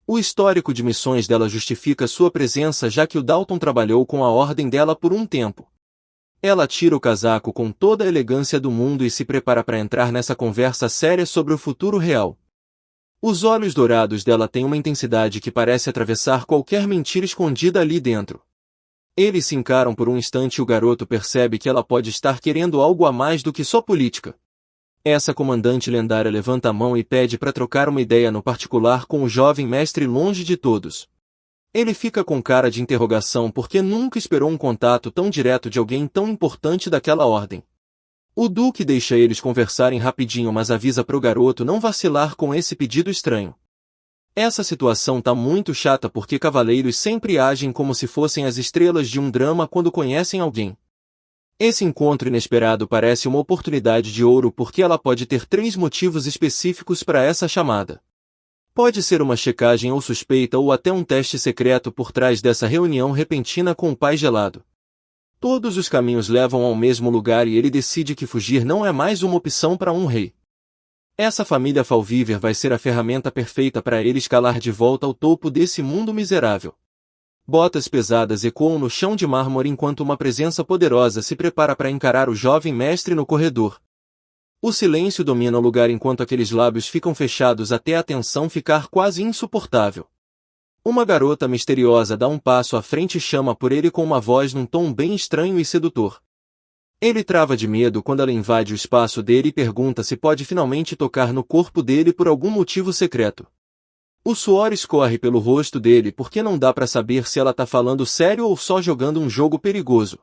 O histórico de missões dela justifica sua presença já que o Dalton trabalhou com a ordem dela por um tempo. Ela tira o casaco com toda a elegância do mundo e se prepara para entrar nessa conversa séria sobre o futuro real. Os olhos dourados dela têm uma intensidade que parece atravessar qualquer mentira escondida ali dentro. Eles se encaram por um instante e o garoto percebe que ela pode estar querendo algo a mais do que só política. Essa comandante lendária levanta a mão e pede para trocar uma ideia no particular com o jovem mestre longe de todos. Ele fica com cara de interrogação porque nunca esperou um contato tão direto de alguém tão importante daquela ordem. O Duque deixa eles conversarem rapidinho mas avisa pro garoto não vacilar com esse pedido estranho. Essa situação tá muito chata porque cavaleiros sempre agem como se fossem as estrelas de um drama quando conhecem alguém. Esse encontro inesperado parece uma oportunidade de ouro porque ela pode ter 3 motivos específicos para essa chamada. Pode ser uma checagem ou suspeita ou até um teste secreto por trás dessa reunião repentina com o pai gelado. Todos os caminhos levam ao mesmo lugar e ele decide que fugir não é mais uma opção para um rei. Essa família Falviver vai ser a ferramenta perfeita para ele escalar de volta ao topo desse mundo miserável. Botas pesadas ecoam no chão de mármore enquanto uma presença poderosa se prepara para encarar o jovem mestre no corredor. O silêncio domina o lugar enquanto aqueles lábios ficam fechados até a tensão ficar quase insuportável. Uma garota misteriosa dá um passo à frente e chama por ele com uma voz num tom bem estranho e sedutor. Ele trava de medo quando ela invade o espaço dele e pergunta se pode finalmente tocar no corpo dele por algum motivo secreto. O suor escorre pelo rosto dele porque não dá para saber se ela tá falando sério ou só jogando um jogo perigoso.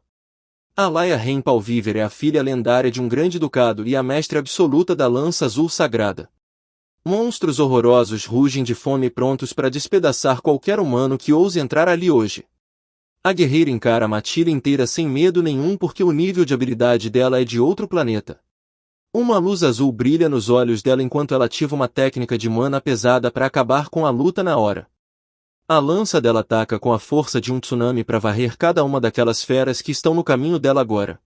A Laia Rain Palviver é a filha lendária de um grande ducado e a mestre absoluta da lança azul sagrada. Monstros horrorosos rugem de fome prontos para despedaçar qualquer humano que ouse entrar ali hoje. A guerreira encara a matilha inteira sem medo nenhum porque o nível de habilidade dela é de outro planeta. Uma luz azul brilha nos olhos dela enquanto ela ativa uma técnica de mana pesada para acabar com a luta na hora. A lança dela ataca com a força de um tsunami para varrer cada uma daquelas feras que estão no caminho dela agora.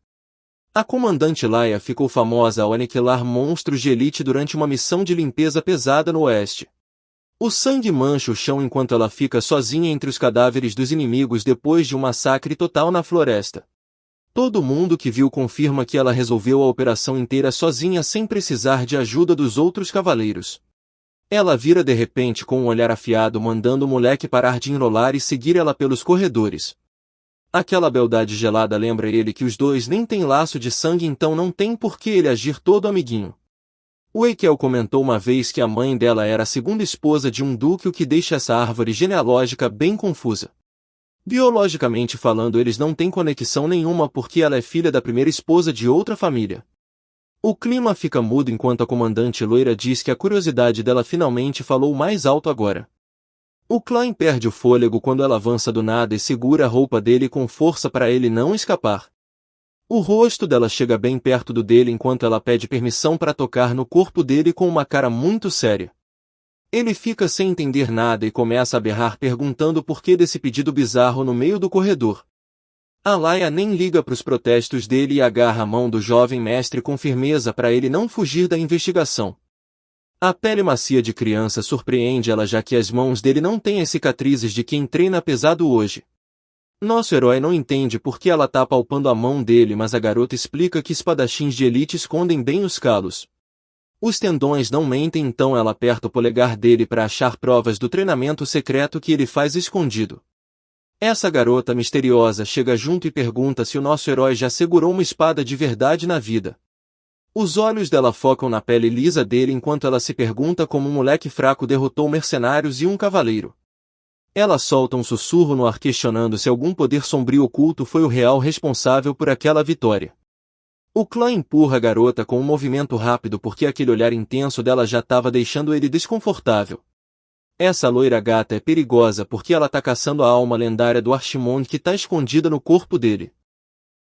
A comandante Laia ficou famosa ao aniquilar monstros de elite durante uma missão de limpeza pesada no oeste. O sangue mancha o chão enquanto ela fica sozinha entre os cadáveres dos inimigos depois de um massacre total na floresta. Todo mundo que viu confirma que ela resolveu a operação inteira sozinha sem precisar de ajuda dos outros cavaleiros. Ela vira de repente com um olhar afiado mandando o moleque parar de enrolar e seguir ela pelos corredores. Aquela beldade gelada lembra ele que os dois nem têm laço de sangue então não tem por que ele agir todo amiguinho. O Eikel comentou uma vez que a mãe dela era a segunda esposa de um duque o que deixa essa árvore genealógica bem confusa. Biologicamente falando eles não têm conexão nenhuma porque ela é filha da primeira esposa de outra família. O clima fica mudo enquanto a comandante loira diz que a curiosidade dela finalmente falou mais alto agora. O Klein perde o fôlego quando ela avança do nada e segura a roupa dele com força para ele não escapar. O rosto dela chega bem perto do dele enquanto ela pede permissão para tocar no corpo dele com uma cara muito séria. Ele fica sem entender nada e começa a berrar perguntando por que desse pedido bizarro no meio do corredor. A Laia nem liga para os protestos dele e agarra a mão do jovem mestre com firmeza para ele não fugir da investigação. A pele macia de criança surpreende ela já que as mãos dele não têm as cicatrizes de quem treina pesado hoje. Nosso herói não entende por que ela tá apalpando a mão dele mas a garota explica que espadachins de elite escondem bem os calos. Os tendões não mentem então ela aperta o polegar dele para achar provas do treinamento secreto que ele faz escondido. Essa garota misteriosa chega junto e pergunta se o nosso herói já segurou uma espada de verdade na vida. Os olhos dela focam na pele lisa dele enquanto ela se pergunta como um moleque fraco derrotou mercenários e um cavaleiro. Ela solta um sussurro no ar questionando se algum poder sombrio oculto foi o real responsável por aquela vitória. O clã empurra a garota com um movimento rápido porque aquele olhar intenso dela já estava deixando ele desconfortável. Essa loira gata é perigosa porque ela tá caçando a alma lendária do Archimonde que tá escondida no corpo dele.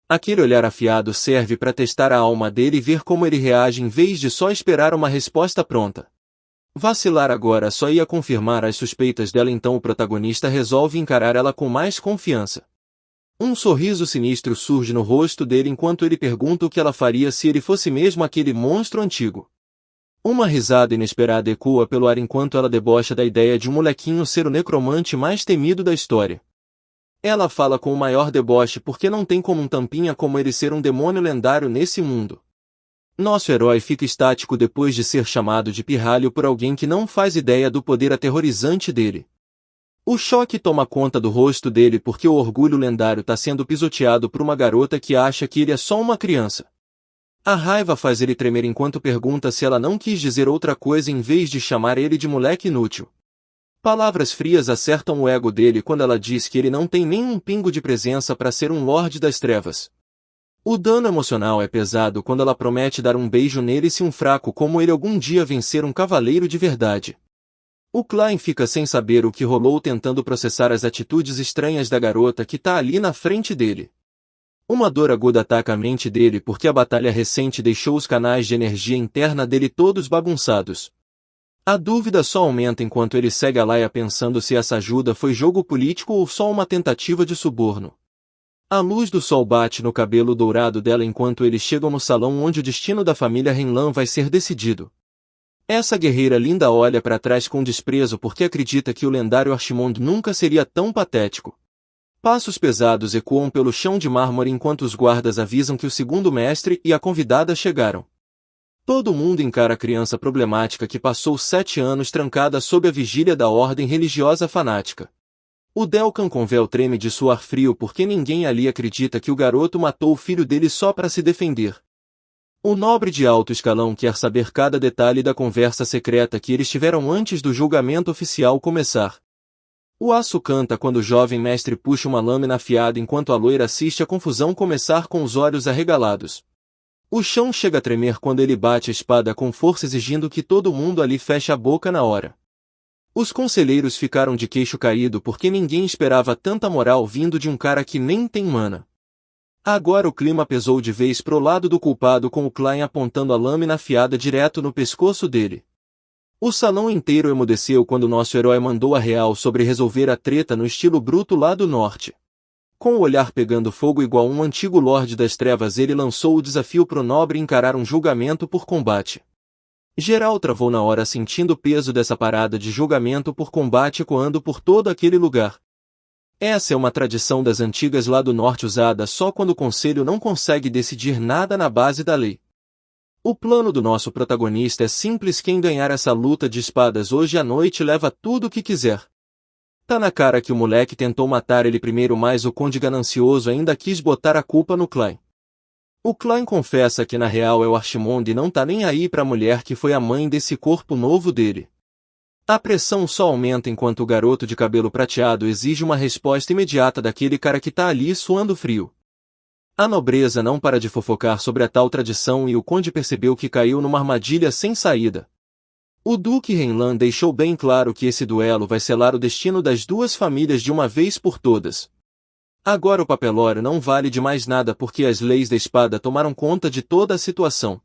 Aquele olhar afiado serve para testar a alma dele e ver como ele reage em vez de só esperar uma resposta pronta. Vacilar agora só ia confirmar as suspeitas dela, então o protagonista resolve encarar ela com mais confiança. Um sorriso sinistro surge no rosto dele enquanto ele pergunta o que ela faria se ele fosse mesmo aquele monstro antigo. Uma risada inesperada ecoa pelo ar enquanto ela debocha da ideia de um molequinho ser o necromante mais temido da história. Ela fala com o maior deboche porque não tem como um tampinha como ele ser um demônio lendário nesse mundo. Nosso herói fica estático depois de ser chamado de pirralho por alguém que não faz ideia do poder aterrorizante dele. O choque toma conta do rosto dele porque o orgulho lendário está sendo pisoteado por uma garota que acha que ele é só uma criança. A raiva faz ele tremer enquanto pergunta se ela não quis dizer outra coisa em vez de chamar ele de moleque inútil. Palavras frias acertam o ego dele quando ela diz que ele não tem nem um pingo de presença para ser um Lorde das Trevas. O dano emocional é pesado quando ela promete dar um beijo nele se um fraco como ele algum dia vencer um cavaleiro de verdade. O Klein fica sem saber o que rolou tentando processar as atitudes estranhas da garota que tá ali na frente dele. Uma dor aguda ataca a mente dele porque a batalha recente deixou os canais de energia interna dele todos bagunçados. A dúvida só aumenta enquanto ele segue a Laia pensando se essa ajuda foi jogo político ou só uma tentativa de suborno. A luz do sol bate no cabelo dourado dela enquanto eles chegam no salão onde o destino da família Renlan vai ser decidido. Essa guerreira linda olha para trás com desprezo porque acredita que o lendário Archimonde nunca seria tão patético. Passos pesados ecoam pelo chão de mármore enquanto os guardas avisam que o segundo mestre e a convidada chegaram. Todo mundo encara a criança problemática que passou 7 anos trancada sob a vigília da ordem religiosa fanática. O Delcan com véu treme de suar frio porque ninguém ali acredita que o garoto matou o filho dele só para se defender. O nobre de alto escalão quer saber cada detalhe da conversa secreta que eles tiveram antes do julgamento oficial começar. O aço canta quando o jovem mestre puxa uma lâmina afiada enquanto a loira assiste a confusão começar com os olhos arregalados. O chão chega a tremer quando ele bate a espada com força exigindo que todo mundo ali feche a boca na hora. Os conselheiros ficaram de queixo caído porque ninguém esperava tanta moral vindo de um cara que nem tem mana. Agora o clima pesou de vez pro lado do culpado com o Klein apontando a lâmina afiada direto no pescoço dele. O salão inteiro emudeceu quando nosso herói mandou a real sobre resolver a treta no estilo bruto lá do norte. Com o olhar pegando fogo igual um antigo Lorde das Trevas ele lançou o desafio pro nobre encarar um julgamento por combate. Geral travou na hora sentindo o peso dessa parada de julgamento por combate ecoando por todo aquele lugar. Essa é uma tradição das antigas lá do norte usada só quando o conselho não consegue decidir nada na base da lei. O plano do nosso protagonista é simples: quem ganhar essa luta de espadas hoje à noite leva tudo o que quiser. Tá na cara que o moleque tentou matar ele primeiro, mas o conde ganancioso ainda quis botar a culpa no Klein. O Klein confessa que na real é o Archimonde e não tá nem aí pra mulher que foi a mãe desse corpo novo dele. A pressão só aumenta enquanto o garoto de cabelo prateado exige uma resposta imediata daquele cara que tá ali suando frio. A nobreza não para de fofocar sobre a tal tradição e o conde percebeu que caiu numa armadilha sem saída. O Duque Renlan deixou bem claro que esse duelo vai selar o destino das duas famílias de uma vez por todas. Agora o papelório não vale de mais nada porque as leis da espada tomaram conta de toda a situação.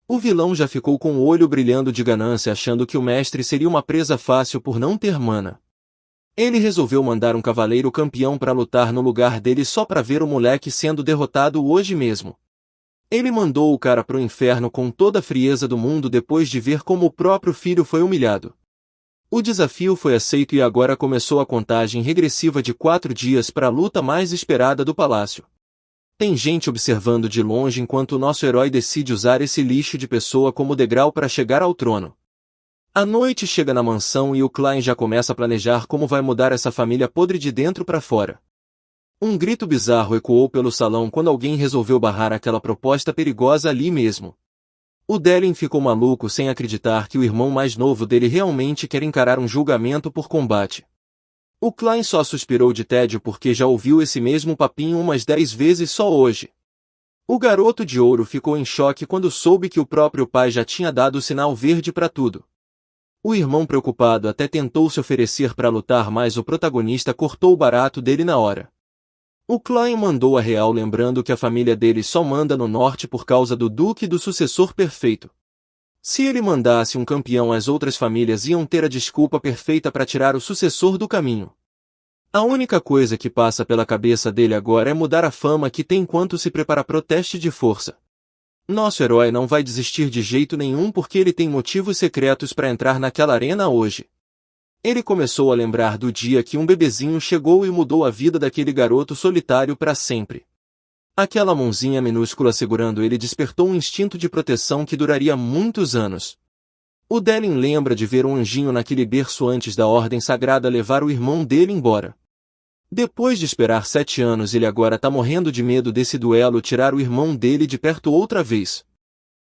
O vilão já ficou com o olho brilhando de ganância achando que o mestre seria uma presa fácil por não ter mana. Ele resolveu mandar um cavaleiro campeão para lutar no lugar dele só para ver o moleque sendo derrotado hoje mesmo. Ele mandou o cara pro inferno com toda a frieza do mundo depois de ver como o próprio filho foi humilhado. O desafio foi aceito e agora começou a contagem regressiva de 4 dias para a luta mais esperada do palácio. Tem gente observando de longe enquanto o nosso herói decide usar esse lixo de pessoa como degrau para chegar ao trono. A noite chega na mansão e o Klein já começa a planejar como vai mudar essa família podre de dentro para fora. Um grito bizarro ecoou pelo salão quando alguém resolveu barrar aquela proposta perigosa ali mesmo. O Delin ficou maluco sem acreditar que o irmão mais novo dele realmente quer encarar um julgamento por combate. O Klein só suspirou de tédio porque já ouviu esse mesmo papinho umas 10 vezes só hoje. O garoto de ouro ficou em choque quando soube que o próprio pai já tinha dado o sinal verde para tudo. O irmão preocupado até tentou se oferecer para lutar, mas o protagonista cortou o barato dele na hora. O Klein mandou a real lembrando que a família dele só manda no norte por causa do duque e do sucessor perfeito. Se ele mandasse um campeão, as outras famílias iam ter a desculpa perfeita para tirar o sucessor do caminho. A única coisa que passa pela cabeça dele agora é mudar a fama que tem enquanto se prepara pro teste de força. Nosso herói não vai desistir de jeito nenhum porque ele tem motivos secretos para entrar naquela arena hoje. Ele começou a lembrar do dia que um bebezinho chegou e mudou a vida daquele garoto solitário para sempre. Aquela mãozinha minúscula segurando ele despertou um instinto de proteção que duraria muitos anos. O Delin lembra de ver um anjinho naquele berço antes da ordem sagrada levar o irmão dele embora. Depois de esperar 7 anos, ele agora tá morrendo de medo desse duelo tirar o irmão dele de perto outra vez.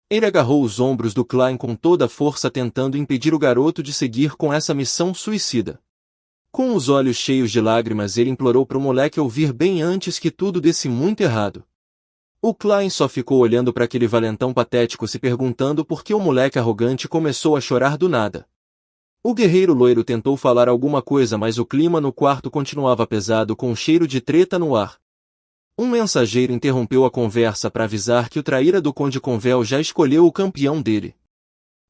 Ele agarrou os ombros do Klein com toda a força, tentando impedir o garoto de seguir com essa missão suicida. Com os olhos cheios de lágrimas, ele implorou pro moleque ouvir bem antes que tudo desse muito errado. O Klein só ficou olhando para aquele valentão patético, se perguntando por que o moleque arrogante começou a chorar do nada. O guerreiro loiro tentou falar alguma coisa, mas o clima no quarto continuava pesado, com um cheiro de treta no ar. Um mensageiro interrompeu a conversa para avisar que o traíra do Conde Convel já escolheu o campeão dele.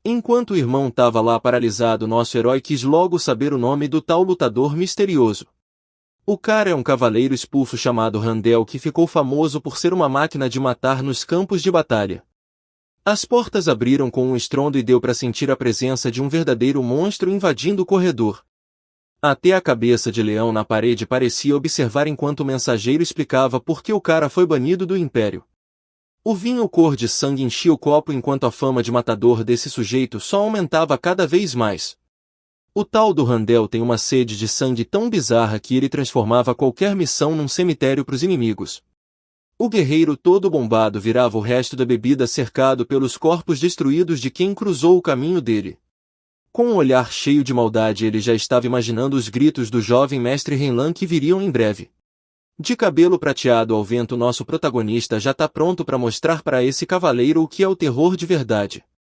Enquanto o irmão estava lá paralisado, nosso herói quis logo saber o nome do tal lutador misterioso. O cara é um cavaleiro expulso chamado Randel, que ficou famoso por ser uma máquina de matar nos campos de batalha. As portas abriram com um estrondo e deu para sentir a presença de um verdadeiro monstro invadindo o corredor. Até a cabeça de leão na parede parecia observar enquanto o mensageiro explicava por que o cara foi banido do Império. O vinho cor de sangue enchia o copo enquanto a fama de matador desse sujeito só aumentava cada vez mais. O tal do Randel tem uma sede de sangue tão bizarra que ele transformava qualquer missão num cemitério para os inimigos. O guerreiro todo bombado virava o resto da bebida, cercado pelos corpos destruídos de quem cruzou o caminho dele. Com um olhar cheio de maldade, ele já estava imaginando os gritos do jovem mestre Renlan que viriam em breve. De cabelo prateado ao vento, nosso protagonista já está pronto para mostrar para esse cavaleiro o que é o terror de verdade.